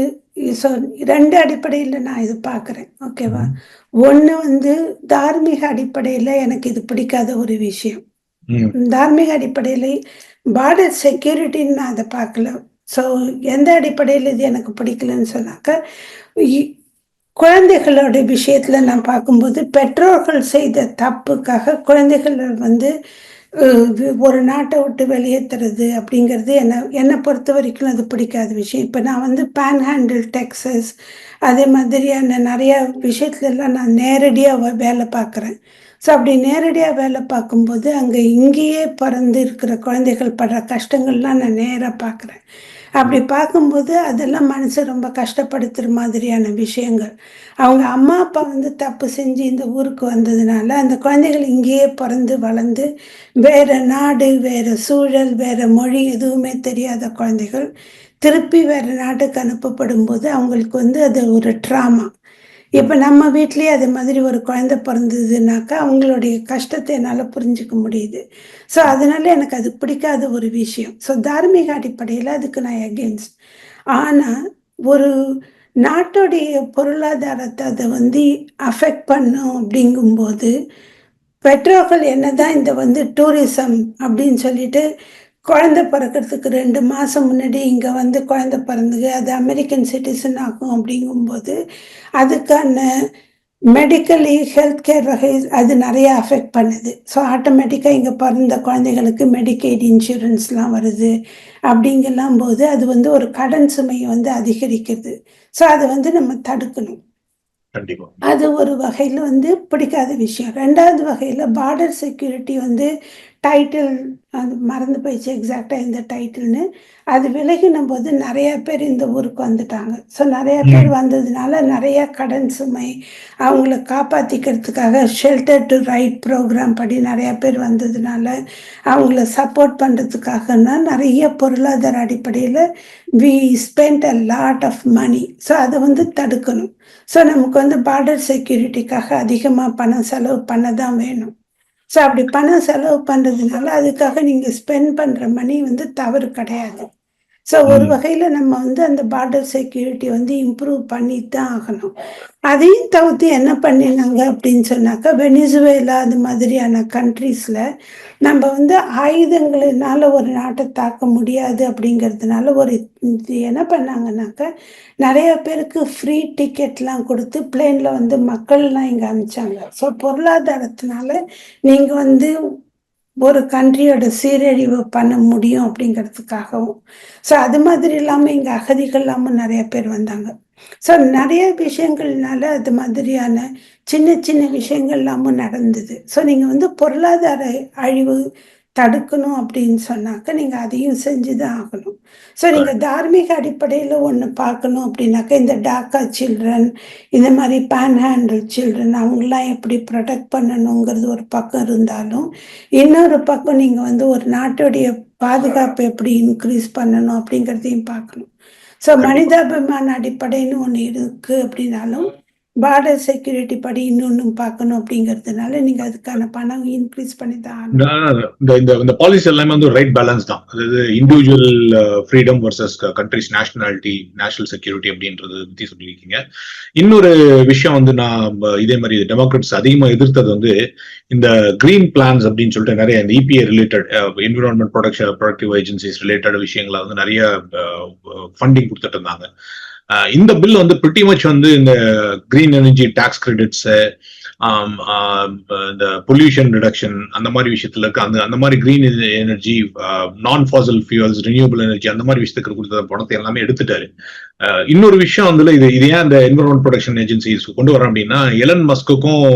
ஸோ 2 அடிப்படையில் நான் இது பார்க்குறேன். ஓகேவா? ஒன்று வந்து தார்மீக அடிப்படையில் எனக்கு இது பிடிக்காத ஒரு விஷயம். தார்மீக அடிப்படையில் பார்டர் செக்யூரிட்டின்னு நான் அதை பார்க்கல. ஸோ எந்த அடிப்படையில் இது எனக்கு பிடிக்கலன்னு சொன்னாக்க, குழந்தைகளோட விஷயத்தில் நான் பார்க்கும்போது பெற்றோர்கள் செய்த தப்புக்காக குழந்தைகளை வந்து ஒரு நாட்டை விட்டு வெளியேற்றுறது அப்படிங்கிறது என்னை பொறுத்த வரைக்கும் அது பிடிக்காத விஷயம். இப்போ நான் வந்து பேன்ஹேண்டில், டெக்ஸஸ், அதே மாதிரியான நிறையா விஷயத்துலலாம் நான் நேரடியாக வேலை பார்க்குறேன். ஸோ அப்படி நேரடியாக வேலை பார்க்கும்போது அங்கே இங்கேயே பிறந்து இருக்கிற குழந்தைகள் படுற கஷ்டங்கள்லாம் நான் நேராக பார்க்குறேன். அப்படி பார்க்கும்போது அதெல்லாம் மனசை ரொம்ப கஷ்டப்படுத்துகிற மாதிரியான விஷயங்கள். அவங்க அம்மா அப்பா வந்து தப்பு செஞ்சு இந்த ஊருக்கு வந்ததுனால அந்த குழந்தைகள் இங்கேயே பிறந்து வளர்ந்து வேறு நாடு, வேறு சூழல், வேறு மொழி எதுவுமே தெரியாத குழந்தைகள் திருப்பி வேறு நாட்டுக்கு அனுப்பப்படும் போது அவங்களுக்கு வந்து அது ஒரு ட்ராமா. இப்போ நம்ம வீட்லேயே அது மாதிரி ஒரு குழந்தை பிறந்ததுனாக்கா அவங்களுடைய கஷ்டத்தை என்னால் புரிஞ்சுக்க முடியுது. ஸோ அதனால எனக்கு அது பிடிக்காத ஒரு விஷயம். ஸோ தார்மீக அடிப்படையில் அதுக்கு நான் எகென்ஸ்ட். ஆனால் ஒரு நாட்டுடைய பொருளாதாரத்தை அதை வந்து அஃபெக்ட் பண்ணும் அப்படிங்கும்போது பெற்றோர்கள் என்னதான் இந்த வந்து டூரிசம் அப்படின்னு சொல்லிட்டு குழந்தை பிறக்கிறதுக்கு 2 மாதம் முன்னாடி இங்கே வந்து குழந்தை பிறந்தது அது அமெரிக்கன் சிட்டிசன் ஆகும் அப்படிங்கும்போது அதுக்கான மெடிக்கலி ஹெல்த் கேர் வகை அது நிறைய அஃபெக்ட் பண்ணுது. ஸோ ஆட்டோமேட்டிக்காக இங்கே பிறந்த குழந்தைகளுக்கு மெடிக்கேட் இன்சூரன்ஸ்லாம் வருது. அப்படிங்கெல்லாம் போது அது வந்து ஒரு கடன் சுமையை வந்து அதிகரிக்கிறது. ஸோ அதை வந்து நம்ம தடுக்கணும். அது ஒரு வகையில் வந்து பிடிக்காத விஷயம். 2வது வகையில் பார்டர் செக்யூரிட்டி வந்து டைட்டில் அது மறந்து போயிடுச்சு எக்ஸாக்டாக இந்த டைட்டில்னு. அது விலகின போது நிறையா பேர் இந்த ஊருக்கு வந்துட்டாங்க. ஸோ நிறையா பேர் வந்ததுனால நிறையா கடன் சுமை அவங்கள காப்பாற்றிக்கிறதுக்காக ஷெல்டர் டு ரைட் ப்ரோக்ராம் படி நிறையா பேர் வந்ததுனால அவங்கள சப்போர்ட் பண்ணுறதுக்காகனா நிறைய பொருளாதார அடிப்படையில் we spend a lot of money. So அதை வந்து தடுக்கணும். ஸோ நமக்கு வந்து பார்டர் செக்யூரிட்டிக்காக அதிகமாக பணம் செலவு பண்ண தான் வேணும். ஸோ அப்படி பணம் செலவு பண்ணுறதுனால அதுக்காக நீங்கள் ஸ்பெண்ட் பண்ணுற மணி வந்து தவறு கிடையாது. ஸோ ஒரு வகையில் நம்ம வந்து அந்த பார்டர் செக்யூரிட்டி வந்து இம்ப்ரூவ் பண்ணி தான் ஆகணும். அதையும் தவிர்த்து என்ன பண்ணினாங்க அப்படின்னு சொன்னாக்கா, வெனிசுவேலா அது மாதிரியான கண்ட்ரீஸில் நம்ம வந்து ஆயுதங்களினால ஒரு நாட்டை தாக்க முடியாது அப்படிங்கிறதுனால என்ன பண்ணாங்கன்னாக்கா, நிறைய பேருக்கு ஃப்ரீ டிக்கெட்லாம் கொடுத்து பிளேனில் வந்து மக்கள்லாம் இங்கே அனுப்பிச்சாங்க. ஸோ பொருளாதாரத்தினால நீங்கள் வந்து ஒரு கண்ட்ரியோட சீரழிவு பண்ண முடியும் அப்படிங்கிறதுக்காகவும். ஸோ அது மாதிரி இல்லாமல் இங்கே அகதிகள் இல்லாமல் நிறைய பேர் வந்தாங்க. ஸோ நிறைய விஷயங்கள்னால அது மாதிரியான சின்ன சின்ன விஷயங்கள் இல்லாமல் நடந்தது. ஸோ நீங்கள் வந்து பொருளாதார அழிவு தடுக்கணும் அப்படின்னு சொன்னாக்க நீங்கள் அதையும் செஞ்சு தான் ஆகணும். ஸோ நீங்கள் தார்மீக அடிப்படையில் ஒன்று பார்க்கணும் அப்படின்னாக்கா, இந்த டாக்கா சில்ட்ரன், இந்த மாதிரி பேன்ஹேண்டில் சில்ட்ரன் அவங்களாம் எப்படி ப்ரொடெக்ட் பண்ணணுங்கிறது ஒரு பக்கம் இருந்தாலும், இன்னொரு பக்கம் நீங்கள் வந்து ஒரு நாட்டுடைய பாதுகாப்பை எப்படி இன்க்ரீஸ் பண்ணணும் அப்படிங்கிறதையும் பார்க்கணும். ஸோ மனிதாபிமான அடிப்படைன்னு ஒன்று இருக்கு அப்படின்னாலும் பார்டர் செக்யூரிட்டி படி இன்னொன்னு பார்க்கணும் அப்படிங்கிறதுனால நீங்க அதுக்கான பணம் இன்க்ரீஸ் பண்ணி தான் இந்த பாலிசி எல்லாமே வந்து ரைட் பேலன்ஸ் தான். அதாவது individual freedom versus countries nationality, national security அப்படின்றது பத்தி சொல்லியிருக்கீங்க. இன்னொரு விஷயம் வந்து நான் இதே மாதிரி டெமோக்ராட்ஸ் அதிகமா எதிர்த்தது வந்து இந்த கிரீன் பிளான்ஸ் அப்படின்னு சொல்லிட்டு நிறைய இந்த EPA related environment productive agencies related விஷயங்களை வந்து நிறைய ஃபண்டிங் கொடுத்துட்டு இருந்தாங்க. இந்த பில் வந்து பிரிட்டி மச் வந்து இந்த கிரீன் எனர்ஜி டாக்ஸ் கிரெடிட்ஸ், இந்த பொல்யூஷன் ரிடக்ஷன் அந்த மாதிரி விஷயத்துல இருக்கு. அந்த மாதிரி கிரீன் எனர்ஜி, நான் ஃபாசல் ஃபியூல்ஸ், ரினியூவபிள் எனர்ஜி அந்த மாதிரி விஷயத்துக்கு கொடுத்த பணத்தை எல்லாமே எடுத்துட்டாரு இன்னொரு விஷயம் வந்து இது ஏன் இந்த என்விரான்மெண்ட் ப்ரொடெக்ஷன் ஏஜென்சிஸ் கொண்டு வரேன் அப்படின்னா, எலன் மஸ்குக்கும்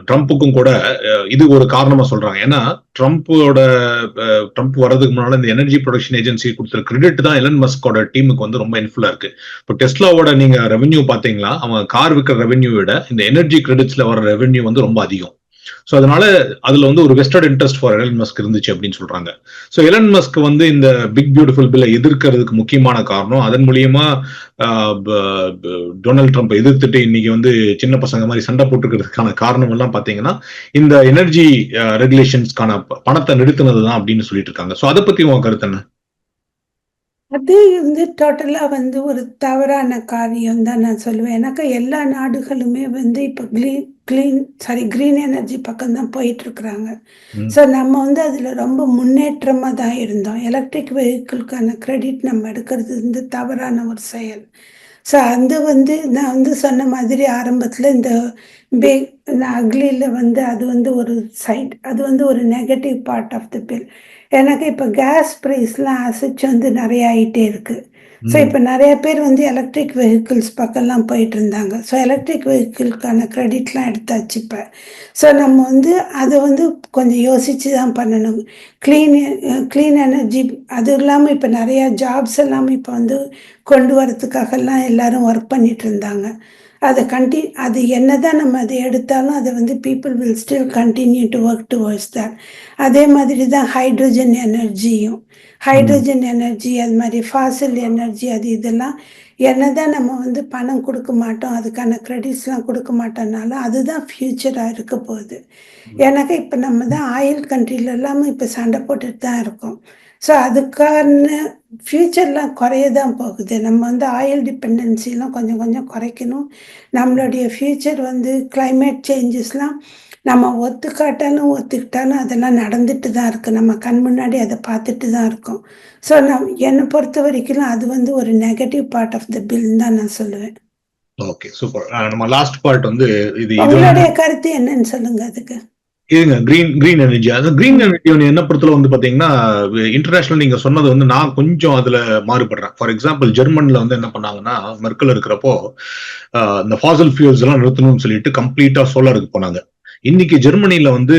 ட்ரம்ப்புக்கும் கூட இது ஒரு காரணமா சொல்றாங்க. ஏன்னா ட்ரம்ப் வர்றதுக்கு முன்னால இந்த எனர்ஜி ப்ரொடக்ஷன் ஏஜென்சி கொடுத்துற கிரெடிட் தான் எலன் மஸ்கோட டீமுக்கு வந்து ரொம்ப இன்ஃபுல்லா இருக்கு. இப்போ டெஸ்லாவோட நீங்க ரெவென்யூ பாத்தீங்களா, அவங்க கார் விற்கிற ரெவென்யூ விட இந்த எனர்ஜி கிரெடிட்ஸ்ல வர ரெவென்யூ வந்து ரொம்ப அதிகம். ஸோ அதனால அதுல வந்து ஒரு vested interest for Elon Musk இருந்துச்சு அப்படின்னு சொல்றாங்க. ஸோ எலன் மஸ்க் வந்து இந்த பிக் பியூட்டிஃபுல் பில்லை எதிர்க்கிறதுக்கு முக்கியமான காரணம், அதன் மூலியமா டொனால்ட் ட்ரம்ப் எதிர்த்துட்டு இன்னைக்கு வந்து சின்ன பசங்க மாதிரி சண்டை போட்டுக்கிறதுக்கான காரணம் எல்லாம் பாத்தீங்கன்னா இந்த எனர்ஜி ரெகுலேஷன்ஸ்க்கான பணத்தை நிறுத்தினதுதான் அப்படின்னு சொல்லிட்டு இருக்காங்க. ஸோ அதை பத்தி உங்க கருத்து என்ன? அது வந்து டோட்டலா வந்து ஒரு தவறான காரியம் தான் நான் சொல்லுவேன். எனக்கு எல்லா நாடுகளுமே வந்து இப்போ கிரீன் எனர்ஜி பக்கம் தான் போயிட்டு இருக்கிறாங்க. ஸோ நம்ம வந்து அதில் ரொம்ப முன்னேற்றமாக தான் இருந்தோம். எலக்ட்ரிக் வெஹிக்கிள்கான கிரெடிட் நம்ம எடுக்கிறது வந்து தவறான ஒரு செயல். ஸோ அது வந்து நான் வந்து சொன்ன மாதிரி ஆரம்பத்தில் இந்த அக்லியில் வந்து அது வந்து ஒரு சைட், அது வந்து ஒரு negative part of the bill. எனக்கு இப்போ கேஸ் ப்ரைஸ்லாம் அசைச்சு வந்து நிறைய ஆகிட்டே இருக்கு. ஸோ இப்போ நிறைய பேர் வந்து எலக்ட்ரிக் வெஹிக்கிள்ஸ் பக்கம்லாம் போயிட்டு இருந்தாங்க. ஸோ எலக்ட்ரிக் வெஹிக்கிள்கான கிரெடிட்லாம் எடுத்தாச்சு இப்போ. ஸோ நம்ம வந்து அதை வந்து கொஞ்சம் யோசித்து தான் பண்ணணும். க்ளீன் எனர்ஜி அது இல்லாமல் இப்போ நிறையா ஜாப்ஸ் எல்லாம் இப்போ வந்து கொண்டு வரதுக்காகலாம் எல்லாரும் ஒர்க் பண்ணிட்டு இருந்தாங்க. அது என்னதான் நம்ம அதை எடுத்தாலும் அதை வந்து people will still continue to work towards that. அதே மாதிரி தான் ஹைட்ரோஜன் எனர்ஜியும், அது மாதிரி ஃபாசில் எனர்ஜி, அது இதெல்லாம் என்னதான் நம்ம வந்து பணம் கொடுக்க மாட்டோம், அதுக்கான கிரெடிட்ஸ்லாம் கொடுக்க மாட்டோம்னாலும் அதுதான் ஃபியூச்சராக இருக்க போகுது. எனக்கு இப்போ நம்ம தான் ஆயில் கண்ட்ரில எல்லாமே இப்போ சண்டை போட்டுட்டு தான் இருக்கோம். ஸோ அதுக்கான ஃப்யூச்சர்லாம் குறைய தான் போகுது. நம்ம வந்து ஆயில் டிபெண்டன்சிலாம் கொஞ்சம் கொஞ்சம் குறைக்கணும். நம்மளுடைய ஃப்யூச்சர் வந்து கிளைமேட் சேஞ்சஸ்லாம் நம்ம ஒத்துக்கிட்டாலும் அதெல்லாம் நடந்துட்டு தான் இருக்குது. நம்ம கண் முன்னாடி அதை பார்த்துட்டு தான் இருக்கோம். ஸோ என்னை பொறுத்த வரைக்கும் அது வந்து ஒரு negative part of the bill தான் நான் சொல்லுவேன். Okay, super. நம்ம லாஸ்ட் பார்ட் வந்து உங்களுடைய கருத்து என்னன்னு சொல்லுங்க அதுக்கு. இதுங்க கிரீன் எனர்ஜி. அது கிரீன் எனர்ஜி என்ன பொறுத்தல வந்து பாத்தீங்கன்னா இன்டர்நேஷனல் நீங்க சொன்னது வந்து நான் கொஞ்சம் அதுல மாறுபடுறேன். ஃபார் எக்ஸாம்பிள் ஜெர்மன்ல வந்து என்ன பண்ணாங்கன்னா, மெர்க்கல் இருக்கிறப்போ இந்த ஃபாசல் ஃபியூல்ஸ் எல்லாம் நிறுத்தணும்னு சொல்லிட்டு கம்ப்ளீட்டா சோலாருக்கு போனாங்க. இன்னைக்கு ஜெர்மனில வந்து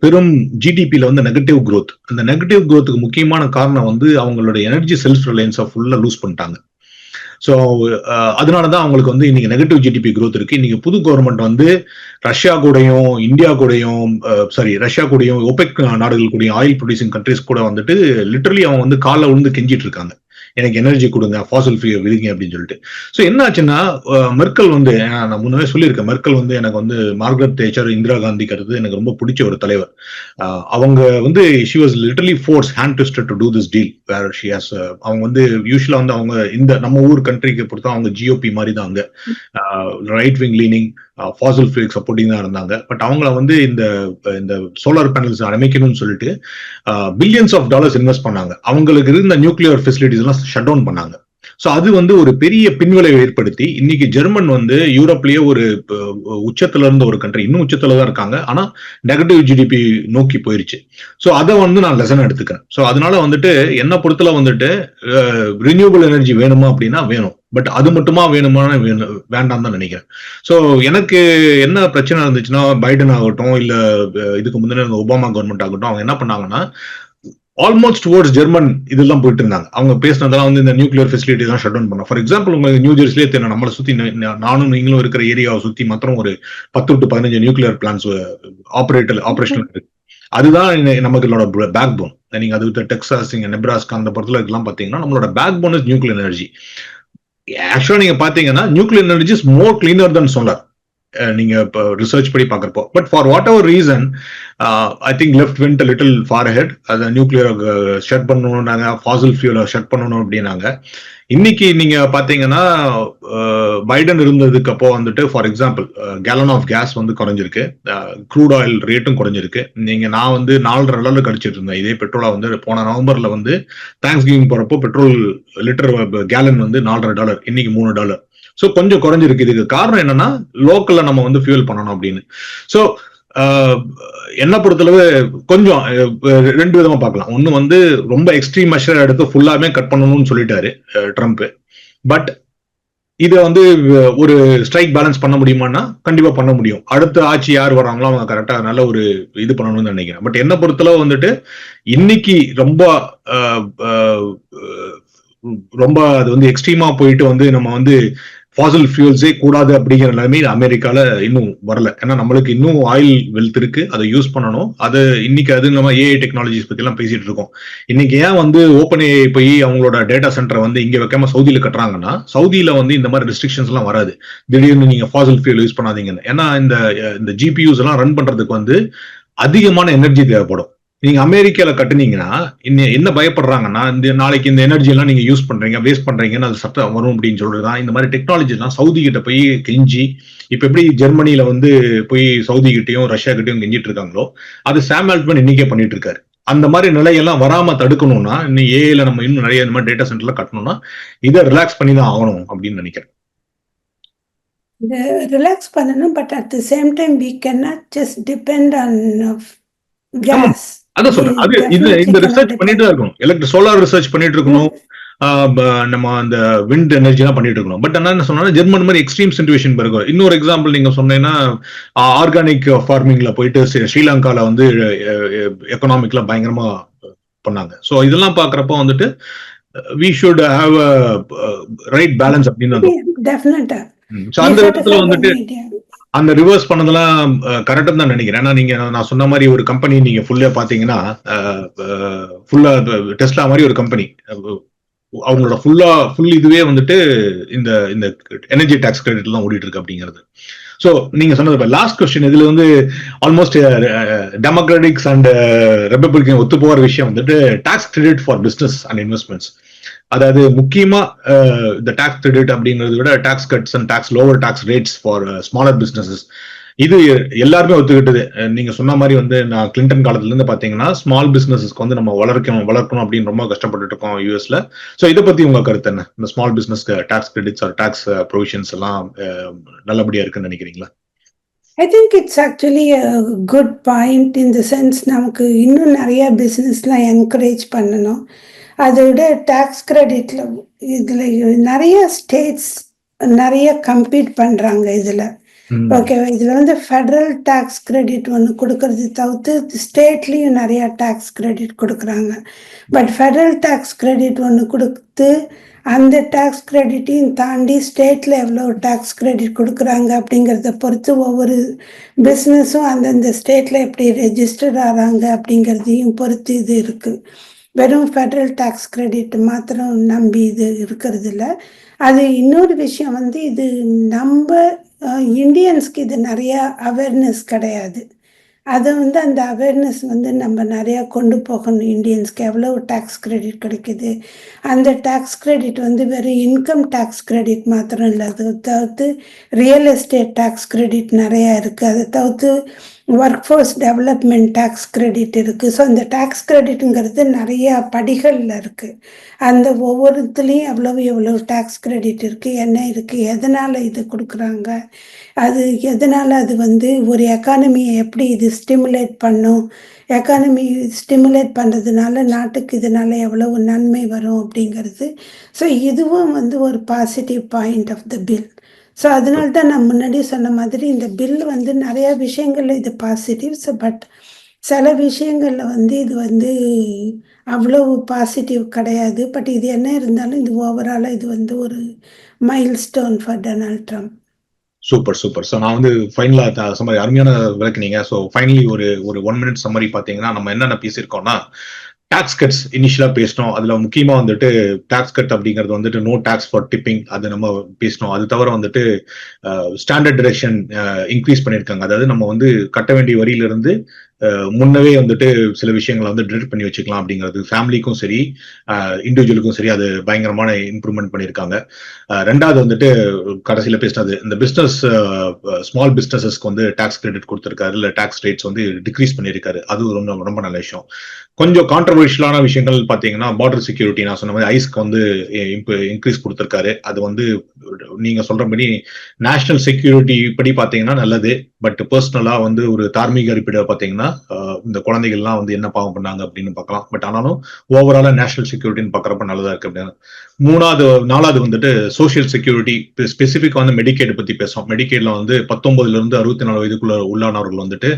பெரும் ஜிடிபில வந்து நெகட்டிவ் குரோத். அந்த நெகட்டிவ் குரோத்துக்கு முக்கியமான காரணம் வந்து அவங்களோட எனர்ஜி செல்ஃப் ரிலையன்ஸை ஃபுல்லா லூஸ் பண்ணிட்டாங்க. ஸோ அதனாலதான் அவங்களுக்கு வந்து இன்னைக்கு நெகட்டிவ் ஜிடிபி growth இருக்கு. இன்னைக்கு புது கவர்மெண்ட் வந்து ரஷ்யா கூடயும் இந்தியா கூடயும் ரஷ்யா கூடயும் ஒபெக் நாடுகள் கூடயும் ஆயில் ப்ரொடியூசிங் கண்ட்ரிஸ் கூட வந்துட்டு லிட்டரலி அவங்க வந்து காலை விழுந்து கெஞ்சிட்டு இருக்காங்க, எனக்கு எனர்ஜி கொடுங்க, ஃபாசல் ஃபியூல் விடுங்க அப்படின்னு சொல்லிட்டு. ஸோ என்ன ஆச்சுன்னா, மெர்க்கல் வந்து நான் முன்னவே சொல்லியிருக்கேன், மெர்க்கல் வந்து எனக்கு வந்து மார்கரெட் தேச்சர், இந்திரா காந்திக்கு அடுத்து எனக்கு ரொம்ப பிடிச்ச ஒரு தலைவர். அவங்க வந்து she was literally force hand twisted to do this deal where she has. அவங்க வந்து யூஸ்வலா வந்து அவங்க இந்த நம்ம ஊர் கண்ட்ரிக்கு பொறுத்தா அவங்க ஜிஓபி மாதிரி தான், அங்க right wing leaning Fasal fuel supporting தான் இருந்தாங்க. பட் அவங்கள வந்து இந்த சோலார் பேனல்ஸ் அமைக்கணும்னு சொல்லிட்டு பில்லியன்ஸ் ஆஃப் டாலர்ஸ் இன்வெஸ்ட் பண்ணாங்க. அவங்களுக்கு இருந்த நியூக்ளியர் ஃபெசிலிட்டிஸ் எல்லாம் ஷட் டவுன் பண்ணாங்க. ஸோ அது வந்து ஒரு பெரிய பின்விளைவை ஏற்படுத்தி இன்னைக்கு ஜெர்மன் வந்து யூரோப்லயே ஒரு உச்சத்துல இருந்த ஒரு கண்ட்ரி, இன்னும் உச்சத்துல தான் இருக்காங்க, ஆனா நெகட்டிவ் ஜிடிபி நோக்கி போயிருச்சு. ஸோ அதை வந்து நான் லெசன் எடுத்துக்கிறேன். ஸோ அதனால வந்துட்டு என்ன பொறுத்தல வந்துட்டு ரினியூவபிள் எனர்ஜி வேணுமா அப்படின்னா வேணும், பட் அது மட்டுமா வேணுமான வேண்டாம் தான் நினைக்கிறேன். ஸோ எனக்கு என்ன பிரச்சனை இருந்துச்சுன்னா, பைடன் ஆகட்டும் இல்ல இதுக்கு முந்தின ஒபாமா கவர்மெண்ட் ஆகட்டும், அவங்க என்ன பண்ணாங்கன்னா ஆல்மோஸ்ட் டுவர்ட்ஸ் ஜெர்மன் இதெல்லாம் போயிட்டு இருந்தாங்க. அவங்க பேசினதெல்லாம் வந்து இந்த நியூக்ளியர் ஃபெசிலிட்டி தான் ஷட் டவுன் பண்ணோம். ஃபார் எக்ஸாம்பிள் உங்களுக்கு நியூ ஜெர்சிலே தெரியும், நம்மளை சுத்தி நானும் நீங்களும் இருக்கிற ஏரியாவை சுத்தி மாத்திரம் ஒரு 10 to 15 நியூக்ளியர் பிளான்ஸ் ஆபரேஷனல் இருக்கு. அதுதான் நமக்கு பேக் போன். நீங்க அது டெக்சாஸ், நெப்ராஸ்கா அந்த படத்துல எல்லாம் பாத்தீங்கன்னா நம்மளோட backbone is nuclear energy. ஆக்சுவலா நீங்க பாத்தீங்கன்னா nuclear energy is more cleaner than solar, நீங்க ரிசர்ச் படி பாக்குறப்போ. But for whatever reason I think left went little far ahead. அதை நியூக்ளியர் ஷட் பண்ணணும்னாங்க, ஃபாசில் ஃபியூலை ஷட் பண்ணணும் அப்படின்னாங்க. இன்னைக்கு நீங்க பாத்தீங்கன்னா பைடன் இருந்ததுக்கு அப்போ வந்துட்டு for example gallon of gas வந்து குறைஞ்சிருக்கு, க்ரூட் ஆயில் ரேட்டும் குறைஞ்சிருக்கு. நான் வந்து $4.5 கடிச்சிட்டு இருந்தேன் இதே பெட்ரோலா வந்து போன நவம்பர்ல வந்து தேங்க்ஸ் கிவிங் போறப்போ பெட்ரோல் லிட்டர் கேலன் வந்து $4.5, இன்னைக்கு $3. ஸோ கொஞ்சம் குறைஞ்சிருக்கு. இதுக்கு காரணம் என்னன்னா லோக்கல்ல நம்ம வந்து ஃபியூல் பண்ணணும் அப்படின்னு. ஸோ என்ன பொறுத்தளவு கொஞ்சம் ரெண்டு விதமா பார்க்கலாம். ஒன்னு வந்து ரொம்ப எக்ஸ்ட்ரீம் மெஷர் எடுத்து ஃபுல்லாமே கட் பண்ணணும்னு சொல்லிட்டாரு ட்ரம்ப். பட் இதை வந்து ஒரு ஸ்ட்ரைக் பேலன்ஸ் பண்ண முடியுமான்னா கண்டிப்பா பண்ண முடியும். அடுத்த ஆட்சி யார் வராங்களோ அவங்க கரெக்டா நல்ல ஒரு இது பண்ணணும்னு நினைக்கிறேன். பட் என்ன பொறுத்தளவு வந்துட்டு இன்னைக்கு ரொம்ப ரொம்ப அது வந்து எக்ஸ்ட்ரீமா போயிட்டு வந்து நம்ம வந்து ஃபாசில் ஃபியூல்ஸே கூடாது அப்படிங்கிற நிலைமையில் அமெரிக்கால இன்னும் வரல. ஏன்னா நம்மளுக்கு இன்னும் ஆயில் வெல்த் இருக்கு, அதை யூஸ் பண்ணணும். அது இன்னைக்கு அது நம்ம ஏஐ டெக்னாலஜிஸ் பத்தி எல்லாம் பேசிட்டு இருக்கோம். இன்னைக்கு ஏன் வந்து ஓப்பன் ஏஐ போய் அவங்களோட டேட்டா சென்டரை வந்து இங்க வைக்காம சவுதியில கட்டுறாங்கன்னா, சவுதியில வந்து இந்த மாதிரி ரெஸ்ட்ரிக்ஷன்ஸ் எல்லாம் வராது. திடீர்னு நீங்க ஃபாசில் ஃபியூல் யூஸ் பண்ணாதீங்கன்னு. ஏன்னா இந்த ஜிபியூஸ் எல்லாம் ரன் பண்றதுக்கு வந்து அதிகமான எனர்ஜி தேவைப்படும். நீங்க அமெரிக்கால கட்டுனீங்கன்னா என்ன பயப்படுறாங்கன்னா, இந்த நாளைக்கு இந்த எனர்ஜி எல்லாம் நீங்க யூஸ் பண்றீங்க, வேஸ்ட் பண்றீங்கன்னு அது சட்டம் வரும் அப்படின்னு சொல்றதுதான். இந்த மாதிரி டெக்னாலஜி எல்லாம் சவுதி கிட்ட போய் கெஞ்சி, இப்ப எப்படி ஜெர்மனில வந்து போய் சவுதி கிட்டையும் ரஷ்யா கிட்டையும் கெஞ்சிட்டு இருக்காங்களோ, அது சாம் ஆல்ட்மேன் இன்னைக்கே பண்ணிட்டு இருக்காரு. அந்த மாதிரி நிலையெல்லாம் வராம தடுக்கணும்னா, இன்னும் ஏஐல நம்ம இன்னும் நிறைய இந்த மாதிரி டேட்டா சென்டர்ல கட்டணும்னா இதை ரிலாக்ஸ் பண்ணி தான் ஆகணும் அப்படின்னு நினைக்கிறேன். ரிலாக்ஸ் பண்ணணும், but at the same time we cannot just depend on gas. அதான் சொல்றேன். அது இந்த ரிசர்ச் பண்ணிட்டு தான் இருக்கணும். சோலார் ரிசர்ச் பண்ணிட்டு இருக்கணும். நம்ம அந்த விண்ட் எனர்ஜி எல்லாம் பண்ணிட்டு இருக்கணும். பட் என்ன சொன்னா ஜெர்மன் மாதிரி எக்ஸ்ட்ரீம் சிச்சுவேஷன் பிறகு இன்னொரு எக்ஸாம்பிள் நீங்க சொன்னீங்கன்னா, ஆர்கானிக் ஃபார்மிங்ல போயிட்டு ஸ்ரீலங்கால வந்து எக்கனாமிக்ல பயங்கரமா பண்ணாங்க. சோ இதெல்லாம் பாக்குறப்போ வந்துட்டு we should have a right balance அப்படின்னு டெஃபினட்டா அந்த இடத்துல வந்துட்டு அந்த ரிவர்ஸ் பண்ணதெல்லாம் கரெக்டா தான் நினைக்கிறேன். ஏன்னா நீங்க நான் சொன்ன மாதிரி ஒரு கம்பெனி நீங்க ஃபுல்லா பாத்தீங்கன்னா, ஃபுல்லா டெஸ்லா மாதிரி ஒரு கம்பெனி அவங்களோட ஃபுல் இதுவே வந்துட்டு இந்த இந்த எனர்ஜி டாக்ஸ் கிரெடிட் தான் ஓடிட்டு இருக்கு அப்படிங்கிறது. ஸோ நீங்க சொன்னது லாஸ்ட் கொஸ்டின் இதுல வந்து ஆல்மோஸ்ட் டெமோக்ராட்டிக்ஸ் அண்ட் ரிபப்ளிகன் ஒத்து போகிற விஷயம் வந்துட்டு tax credit for business and investments. அதாவது முக்கியமா இந்த டாக்ஸ் கிரெடிட் அப்படிங்கிறத விட tax cuts and tax lower tax rates for smaller businesses இது எல்லாருமே ஒத்துக்கிட்டது. நீங்க சொன்ன மாதிரி வந்து நான் கிளின்டன் காலத்துல இருந்து பாத்தீங்கன்னா ஸ்மால் பிசினஸ்க்கு வந்து நம்ம வளர்க்கணும் அப்படின்னு ரொம்ப கஷ்டப்பட்டு இருக்கோம் யூஎஸ்ல. சோ இதை பத்தி உங்க கருத்து என்ன? இந்த ஸ்மால் பிசினஸ்க்கு tax credits or tax provisions எல்லாம் நல்லபடியா இருக்குன்னு நினைக்கிறீங்களா? I think it's actually good point. இந்த சென்ஸ் நமக்கு இன்னும் நிறைய பிஸ்னஸ்லாம் என்கரேஜ் பண்ணணும். அதை விட டாக்ஸ் கிரெடிட்ல இதுல நிறைய ஸ்டேட்ஸ் நிறைய கம்பீட் பண்றாங்க இதுல. ஓகேவா, இதுல வந்து ஃபெடரல் டாக்ஸ் கிரெடிட் ஒன்று கொடுக்கறது தவிர்த்து ஸ்டேட்லயும் நிறைய டாக்ஸ் கிரெடிட் கொடுக்குறாங்க. பட் ஃபெடரல் டாக்ஸ் கிரெடிட் ஒன்று கொடுத்து அந்த டாக்ஸ் கிரெடிட்டையும் தாண்டி ஸ்டேட்ல எவ்வளோ டாக்ஸ் கிரெடிட் கொடுக்குறாங்க அப்படிங்கிறத பொறுத்து ஒவ்வொரு பிஸ்னஸும் அந்தந்த ஸ்டேட்ல எப்படி ரெஜிஸ்டர் ஆகிறாங்க அப்படிங்கிறதையும் பொறுத்து இது இருக்கு. வெறும் ஃபெடரல் டாக்ஸ் கிரெடிட் மாத்திரம் நம்பி இது இருக்கிறது இல்லை. அது இன்னொரு விஷயம் வந்து இது நம்ம இந்தியன்ஸ்க்கு இது நிறைய அவேர்னஸ் கிடையாது. அதை வந்து அந்த அவேர்னஸ் வந்து நம்ம நிறையா கொண்டு போகணும். இந்தியன்ஸ்க்கு எவ்வளோ டாக்ஸ் கிரெடிட் கிடைக்குது, அந்த டாக்ஸ் கிரெடிட் வந்து வெறும் இன்கம் டாக்ஸ் கிரெடிட் மாத்திரம் இல்லை, அதை தவிர்த்து ரியல் எஸ்டேட் டாக்ஸ் கிரெடிட் நிறையா இருக்குது, அதை தவிர்த்து workforce development tax credit இருக்குது. ஸோ அந்த டாக்ஸ் கிரெடிட்டுங்கிறது நிறையா படிகளில் இருக்குது. அந்த ஒவ்வொருத்துலேயும் எவ்வளோ டாக்ஸ் கிரெடிட் இருக்குது, என்ன இருக்குது, எதனால் இது கொடுக்குறாங்க, அது எதனால் அது வந்து ஒரு எக்கானமியை எப்படி இது ஸ்டிமுலேட் பண்ணும், எக்கானமி ஸ்டிமுலேட் பண்ணுறதுனால நாட்டுக்கு இதனால் எவ்வளவு நன்மை வரும் அப்படிங்கிறது. ஸோ இதுவும் வந்து ஒரு positive point of the bill. So அதனால தான் நான் முன்னாடி சொன்ன மாதிரி இந்த பில் வந்து நிறையா விஷயங்கள்ல இது பாசிட்டிவ்ஸ், பட் சில விஷயங்கள்ல வந்து இது வந்து அவ்வளவு பாசிட்டிவ் கிடையாது. பட் இது என்ன இருந்தாலும் இது ஓவராலாக இது வந்து ஒரு mile stone for Donald Trump. Super. So நான் வந்து ஃபைனலா சம்மரி அருமையான விளக்குனீங்க. ஸோ ஃபைனலி ஒரு 1 minute சம்மரி பார்த்தீங்கன்னா நம்ம என்னென்ன பேசியிருக்கோம்னா, டாக்ஸ் கட்ஸ் இனிஷியலா பேசணும். அதுல முக்கியமா வந்துட்டு டாக்ஸ் கட் அப்படிங்கிறது வந்துட்டு நோ டாக்ஸ் ஃபார் டிப்பிங், அது நம்ம பேசணும். அது தவிர வந்துட்டு ஸ்டாண்டர்ட் டிடக்ஷன் இன்க்ரீஸ் பண்ணியிருக்காங்க. அதாவது நம்ம வந்து கட்ட வேண்டிய வரியிலிருந்து முன்னவே வந்துட்டு சில விஷயங்களை வந்து டிடக்ட் பண்ணி வச்சுக்கலாம் அப்படிங்கிறது ஃபேமிலிக்கும் சரி இண்டிவிஜுவலுக்கும் சரி அது பயங்கரமான இம்ப்ரூவ்மெண்ட் பண்ணியிருக்காங்க. ரெண்டாவது வந்துட்டு கடைசியில பேசினது இந்த பிசினஸ் ஸ்மால் பிசினஸஸ்க்கு வந்து டாக்ஸ் கிரெடிட் கொடுத்துருக்காரு, இல்லை டாக்ஸ் ரேட்ஸ் வந்து டிக்ரீஸ் பண்ணியிருக்காரு. அது ரொம்ப ரொம்ப நல்ல விஷயம். கொஞ்சம் கான்ட்ரவர்ஷியலான விஷயங்கள் பார்த்தீங்கன்னா பார்டர் செக்யூரிட்டி, நான் சொன்ன மாதிரி ஐஸ்க்கு வந்து இன்க்ரீஸ் கொடுத்துருக்காரு. அது வந்து நீங்க சொல்றபடி நேஷனல் செக்யூரிட்டி படி பார்த்தீங்கன்னா நல்லது. பட் பர்சனலா வந்து ஒரு தார்மீக அடிப்படையில் பார்த்தீங்கன்னா இந்த குழந்தைகள்லாம் வந்து என்ன பாவம் பண்ணாங்க அப்படின்னு பார்க்கலாம். பட் ஆனாலும் ஓவராலா நேஷனல் செக்யூரிட்டின்னு பார்க்குறப்ப நல்லதா இருக்கு அப்படின்னு. 4வது வந்துட்டு சோஷியல் செக்யூரிட்டி, ஸ்பெசிஃபிக் வந்து மெடிக்கேட் பத்தி பேசுவோம். மெடிக்கேட்ல வந்து 19 இருந்து 64 வயதுக்குள்ள உள்ளானவர்கள் வந்துட்டு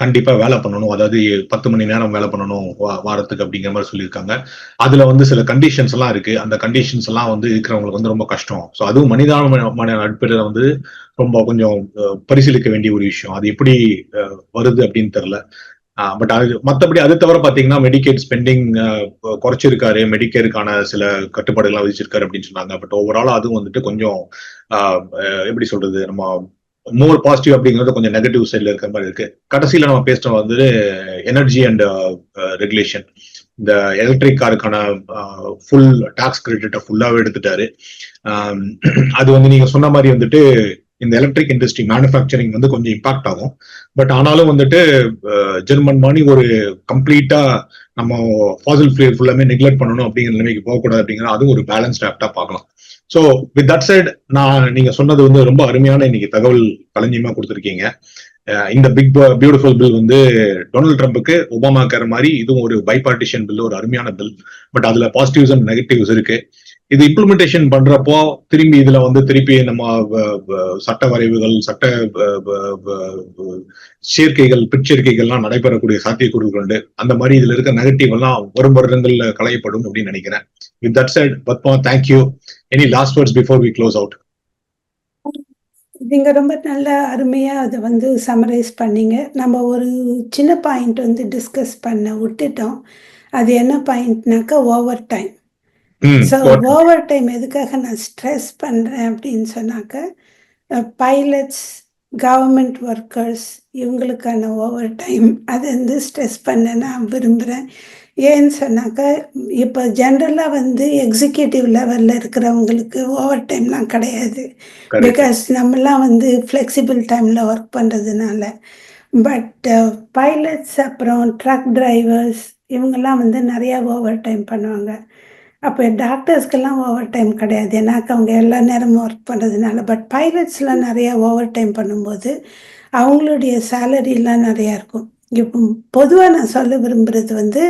கண்டிப்பா வேலை பண்ணணும், அதாவது 10 மணி நேரம் வேலை பண்ணணும் வாரத்துக்கு அப்படிங்கிற மாதிரி சொல்லியிருக்காங்க. அதுல வந்து சில கண்டிஷன்ஸ் எல்லாம் இருக்கு. அந்த கண்டிஷன்ஸ் எல்லாம் வந்து இருக்கிறவங்களுக்கு வந்து ரொம்ப கஷ்டம். ஸோ அதுவும் மனிதாபிமான அடிப்படையில வந்து ரொம்ப கொஞ்சம் பரிசீலிக்க வேண்டிய ஒரு விஷயம். அது எப்படி வருது அப்படின்னு தெரியல. பட் அது மற்றபடி அது தவிர பாத்தீங்கன்னா மெடிக்கேட் ஸ்பெண்டிங் குறைச்சிருக்காரு, மெடிக்கேருக்கான சில கட்டுப்பாடுகள்லாம் விதிச்சிருக்காரு அப்படின்னு சொன்னாங்க. பட் ஓவராலா அதுவும் வந்துட்டு கொஞ்சம் எப்படி சொல்றது, நம்ம மோர் பாசிட்டிவ் அப்படிங்கிறது கொஞ்சம் நெகட்டிவ் சைட்ல இருக்கிற மாதிரி இருக்கு. கடைசியில நம்ம பேசுறது வந்து எனர்ஜி அண்ட் ரெகுலேஷன். இந்த எலக்ட்ரிக் காருக்கான ஃபுல் டாக்ஸ் கிரெடிட்டை ஃபுல்லாவே எடுத்துட்டாரு. அது வந்து நீங்க சொன்ன மாதிரி வந்துட்டு இந்த எலக்ட்ரிக் இண்டஸ்ட்ரி மேனுஃபேக்சரிங் வந்து கொஞ்சம் இம்பாக்ட் ஆகும். பட் ஆனாலும் வந்துட்டு ஜெர்மன் மாதிரி ஒரு கம்ப்ளீட்டா நம்ம ஃபாசில் ஃபியூல் ஃபுல்லாமே நெக்லெக்ட் பண்ணணும் அப்படிங்கிற நிலைமைக்கு போகக்கூடாது அப்படிங்கிற அதுவும் ஒரு பேலன்ஸ்ட் ஆக்டா பார்க்கலாம். ஸோ வித் தட் சைட் நீங்க சொன்னது வந்து ரொம்ப அருமையான இன்னைக்கு தகவல் களஞ்சியமா கொடுத்துருக்கீங்க. இந்த பிக் பியூட்டிஃபுல் பில் வந்து டொனால்ட் ட்ரம்புக்கு ஒபாமா கேர் மாதிரி இதுவும் ஒரு பைபார்ட்டிஷன் பில், ஒரு அருமையான பில். பட் அதுல பாசிட்டிவ்ஸ் அண்ட் நெகட்டிவ்ஸ் இருக்கு. இது இம்ப்ளிமெண்டேஷன் பண்றப்போ திரும்பி இதுல வந்து திருப்பி நம்ம சட்ட வரைவுகள், சட்ட பிற்சேர்க்கைகள்லாம் நடைபெறக்கூடிய சாத்தியக்கூறுகள் உண்டு. அந்த மாதிரி இதுல இருக்க நெகட்டிவ் எல்லாம் வரும் வருடங்கள்ல களையப்படும் அப்படின்னு நினைக்கிறேன். With that side Padma, thank you. Any last words before we close out? நீங்க ரொம்ப நல்ல அருமையா அதை வந்து சம்மரைஸ் பண்ணீங்க. நம்ம ஒரு சின்ன பாயிண்ட் வந்து டிஸ்கஸ் பண்ண விட்டுட்டோம். அது என்ன பாயிண்ட்னாக்கா over time. So over time எதுக்காக நான் ஸ்ட்ரெஸ் பண்ணுறேன் அப்படின்னு சொன்னாக்க, பைலட்ஸ், கவர்மெண்ட் ஒர்க்கர்ஸ் இவங்களுக்கான ஓவர் டைம் அது வந்து ஸ்ட்ரெஸ் பண்ண நான் விரும்புகிறேன். ஏன்னு சொன்னாக்கா, இப்போ ஜென்ரலாக வந்து எக்ஸிக்யூட்டிவ் லெவலில் இருக்கிறவங்களுக்கு ஓவர் டைம்லாம் கிடையாது. பிகாஸ் நம்மலாம் வந்து ஃப்ளெக்சிபிள் டைமில் ஒர்க் பண்ணுறதுனால. பட் பைலட்ஸ் அப்புறம் ட்ரக் டிரைவர்ஸ் இவங்கெல்லாம் வந்து நிறையா ஓவர் டைம் பண்ணுவாங்க. அப்போ டாக்டர்ஸ்க்கெல்லாம் ஓவர் டைம் கிடையாது, ஏன்னாக்கா அவங்க எல்லா நேரமும் ஒர்க் பண்ணுறதுனால. பட் பைலட்ஸ்லாம் நிறையா ஓவர் டைம் பண்ணும்போது அவங்களுடைய சேலரிலாம் நிறையா இருக்கும். இப்போ பொதுவாக நான் சொல்ல விரும்புகிறது வந்து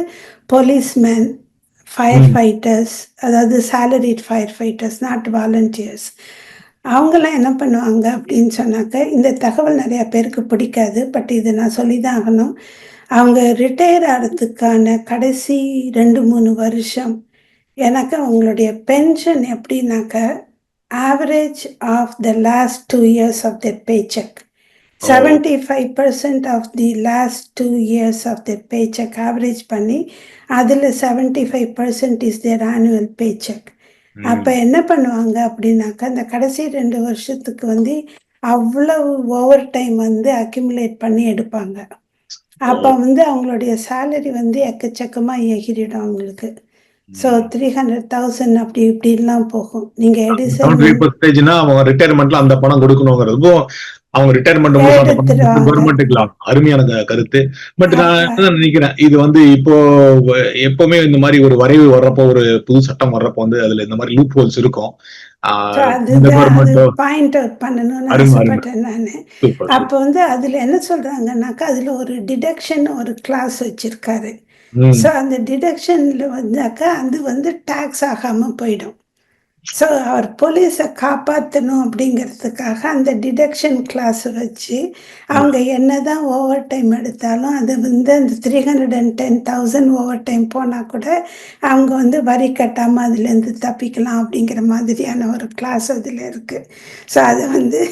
போலீஸ்மேன், ஃபயர் ஃபைட்டர்ஸ், அதாவது salaried fire fighters, not volunteers, அவங்கெல்லாம் என்ன பண்ணுவாங்க அப்படின்னு சொன்னாக்க, இந்த தகவல் நிறையா பேருக்கு பிடிக்காது, பட் இது நான் சொல்லி தான் ஆகணும். அவங்க ரிட்டையர் ஆகிறதுக்கான கடைசி 2-3 வருஷம் எனக்கு அவங்களுடைய பென்ஷன் எப்படின்னாக்க, average of the last 2 years of their paycheck, 75% of the last 2 years of their paycheck average பண்ணி அதில் 75% இஸ் தேர் ஆனுவல் பேச்செக். அப்போ என்ன பண்ணுவாங்க அப்படின்னாக்கா, இந்த கடைசி 2 வருஷத்துக்கு வந்து அவ்வளவு ஓவர் டைம் வந்து அக்யூமுலேட் பண்ணி எடுப்பாங்க. அப்போ வந்து அவங்களுடைய சேலரி வந்து எக்கச்சக்கமாக எகிரிடும் அவங்களுக்கு. ஸோ 300,000 அப்படி இப்படிலாம் போகும். நீங்க எடிசன் அவங்க ரிட்டையர்மெண்ட்ல அந்த பணம் கொடுக்கணுங்கிறதுக்கும் அவங்க ரிட்டையர்மெண்ட் கவர்மெண்ட்டுக்கலாம் அருமையான கருத்து. பட் நான் என்ன நினைக்கிறேன், இது வந்து இப்போ எப்பவுமே இந்த மாதிரி ஒரு வரைவு வர்றப்போ, ஒரு புது சட்டம் வர்றப்போ வந்து அதுல இந்த மாதிரி லூப் ஹோல்ஸ் இருக்கும். பாயிண்ட் அவுட் பண்ணணும்னு ஆசைப்பட்டேன் நானு. அப்ப வந்து அதுல என்ன சொல்றாங்கன்னாக்கா, அதுல ஒரு டிடக்ஷன் ஒரு கிளாஸ் வச்சிருக்காரு. ஸோ அந்த டிடக்ஷன்ல வந்தாக்கா அது வந்து டாக்ஸ் ஆகாம போயிடும். ஸோ அவர் போலீஸை காப்பாற்றணும் அப்படிங்கிறதுக்காக அந்த டிடக்ஷன் கிளாஸ் வச்சு அவங்க என்னதான் ஓவர் டைம் எடுத்தாலும் அது வந்து அந்த 310,000 ஓவர் டைம் போனால் கூட அவங்க வந்து வரி கட்டாமல் அதுலேருந்து தப்பிக்கலாம் அப்படிங்கிற மாதிரியான ஒரு கிளாஸ் அதில் இருக்குது. ஸோ அதை வந்து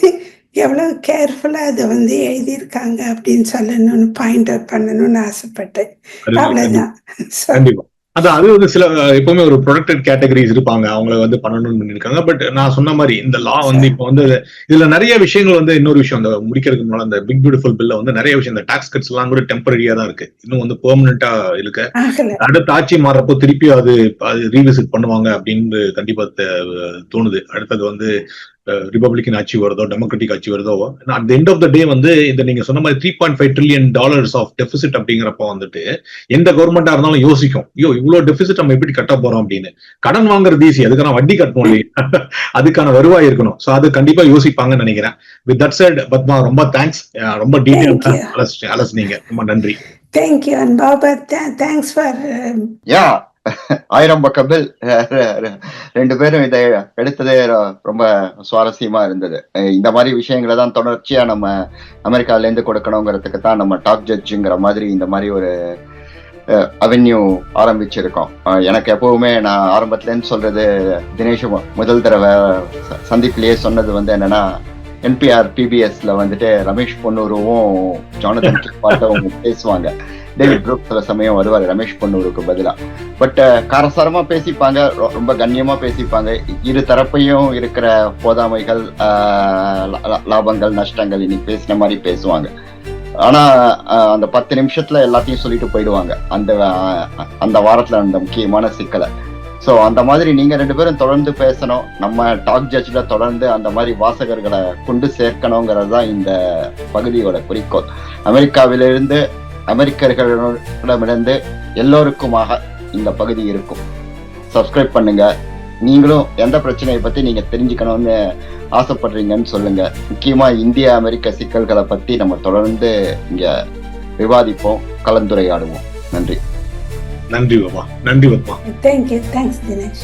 எவ்வளோ கேர்ஃபுல்லாக அதை வந்து எழுதியிருக்காங்க அப்படின்னு சொல்லணும்னு பாயிண்ட் அவுட் பண்ணணும்னு ஆசைப்பட்டேன். அவ்வளோதான். அதான் அது வந்து சில எப்பவுமே ஒரு ப்ரொடெக்டட் கேட்டகரிஸ் இருப்பாங்க, அவங்கள வந்து பண்ணணும்னு பண்ணிருக்காங்க. பட் நான் சொன்ன மாதிரி இந்த லா வந்து இப்போ வந்து இதுல நிறைய விஷயங்கள் வந்து, இன்னொரு விஷயம் அந்த முடிக்கிறதுக்கு முன்னாடி அந்த பிக் பியூட்டிஃபுல் பில்ல வந்து நிறைய விஷயம், இந்த டாக்ஸ் கட்ஸ் எல்லாம் கூட டெம்பரரியா தான் இருக்கு, இன்னும் வந்து பெர்மனண்டா இருக்கு. அடுத்த ஆட்சி மாறப்போ திருப்பி அது ரீவிசிட் பண்ணுவாங்க அப்படின்னு கண்டிப்பா தோணுது. அடுத்தது வந்து ரிபப்ளிகன் ஆட்சி வருதோ டெமோக்ராட்டிக் ஆட்சி வருதோ, at the end of the day வந்து இந்த நீங்க சொன்ன மாதிரி $3.5 trillion ஆஃப் டெபிசிட் அப்படிங்கிறப்ப வந்துட்டு எந்த கவர்மெண்டா இருந்தாலும் யோசிக்கும், ஐயோ இவ்வளவு டெபிசிட் நம்ம எப்படி கட்ட போறோம் அப்படின்னு. கடன் வாங்குறது ஈஸி, அதுக்கான வட்டி கட்டணும் இல்லையா, அதுக்கான வருவாய் இருக்கணும். ஸோ அது கண்டிப்பா யோசிப்பாங்கன்னு நினைக்கிறேன். வித் தட் சைட் பத்மா, ரொம்ப தேங்க்ஸ், ரொம்ப டீடைல் அலசுனீங்க, ரொம்ப நன்றி. Thank you and Baba, thanks for ya 1000 பக்க பில். ரெண்டு பேரும் இதை எடுத்ததே ரொம்ப சுவாரஸ்யமா இருந்தது. இந்த மாதிரி விஷயங்களை தான் தொடர்ச்சியா நம்ம அமெரிக்கால இருந்து கொடுக்கணுங்கிறதுக்கு தான் நம்ம டாக் ஜட்ஜுங்கிற மாதிரி இந்த மாதிரி ஒரு அவென்யூ ஆரம்பிச்சிருக்கோம். எனக்கு எப்பவுமே நான் ஆரம்பத்துல இருந்து சொல்றது, தினேஷ் முதல் தடவை சந்திப்பிலேயே சொன்னது வந்து என்னன்னா, என்பிஆர் பிபிஎஸ்ல வந்துட்டு ரமேஷ் பொன்னூருவும் ஜானதன் கில்பார்ட்டும் பேசுவாங்க. டேவிட் ப்ரூக்ஸ் சில சமயம் வருவார் ரமேஷ் பொன்னூருக்கு பதிலா. பட் காரசாரமா பேசிப்பாங்க, ரொம்ப கண்ணியமா பேசிப்பாங்க. இரு தரப்பையும் இருக்கிற போதாமைகள், லாபங்கள், நஷ்டங்கள் இன்னைக்கு பேசின மாதிரி பேசுவாங்க. ஆனா அந்த 10 நிமிஷத்துல எல்லாத்தையும் சொல்லிட்டு போயிடுவாங்க அந்த வாரத்துல அந்த முக்கியமான சிக்கலை. ஸோ அந்த மாதிரி நீங்க 2 பேரும் தொடர்ந்து பேசணும். நம்ம டாக் ஜட்ஜ்ல தொடர்ந்து அந்த மாதிரி வாசகர்களை கொண்டு சேர்க்கணுங்கிறது தான் இந்த பகுதியோட குறிக்கோள். அமெரிக்காவிலிருந்து, அமெரிக்கர்களிடமிருந்து எல்லோருக்குமாக இந்த பகுதி இருக்கும். சப்ஸ்கிரைப் பண்ணுங்க. நீங்களும் எந்த பிரச்சனையை பத்தி நீங்க தெரிஞ்சுக்கணும்னு ஆசைப்படுறீங்கன்னு சொல்லுங்க. முக்கியமா இந்திய அமெரிக்க சிக்கல்களை பத்தி நம்ம தொடர்ந்து இங்க விவாதிப்போம், கலந்துரையாடுவோம். நன்றி. நன்றி பாபா. நன்றி பாபா. தேங்க்யூ. தேங்க்ஸ் தினேஷ்.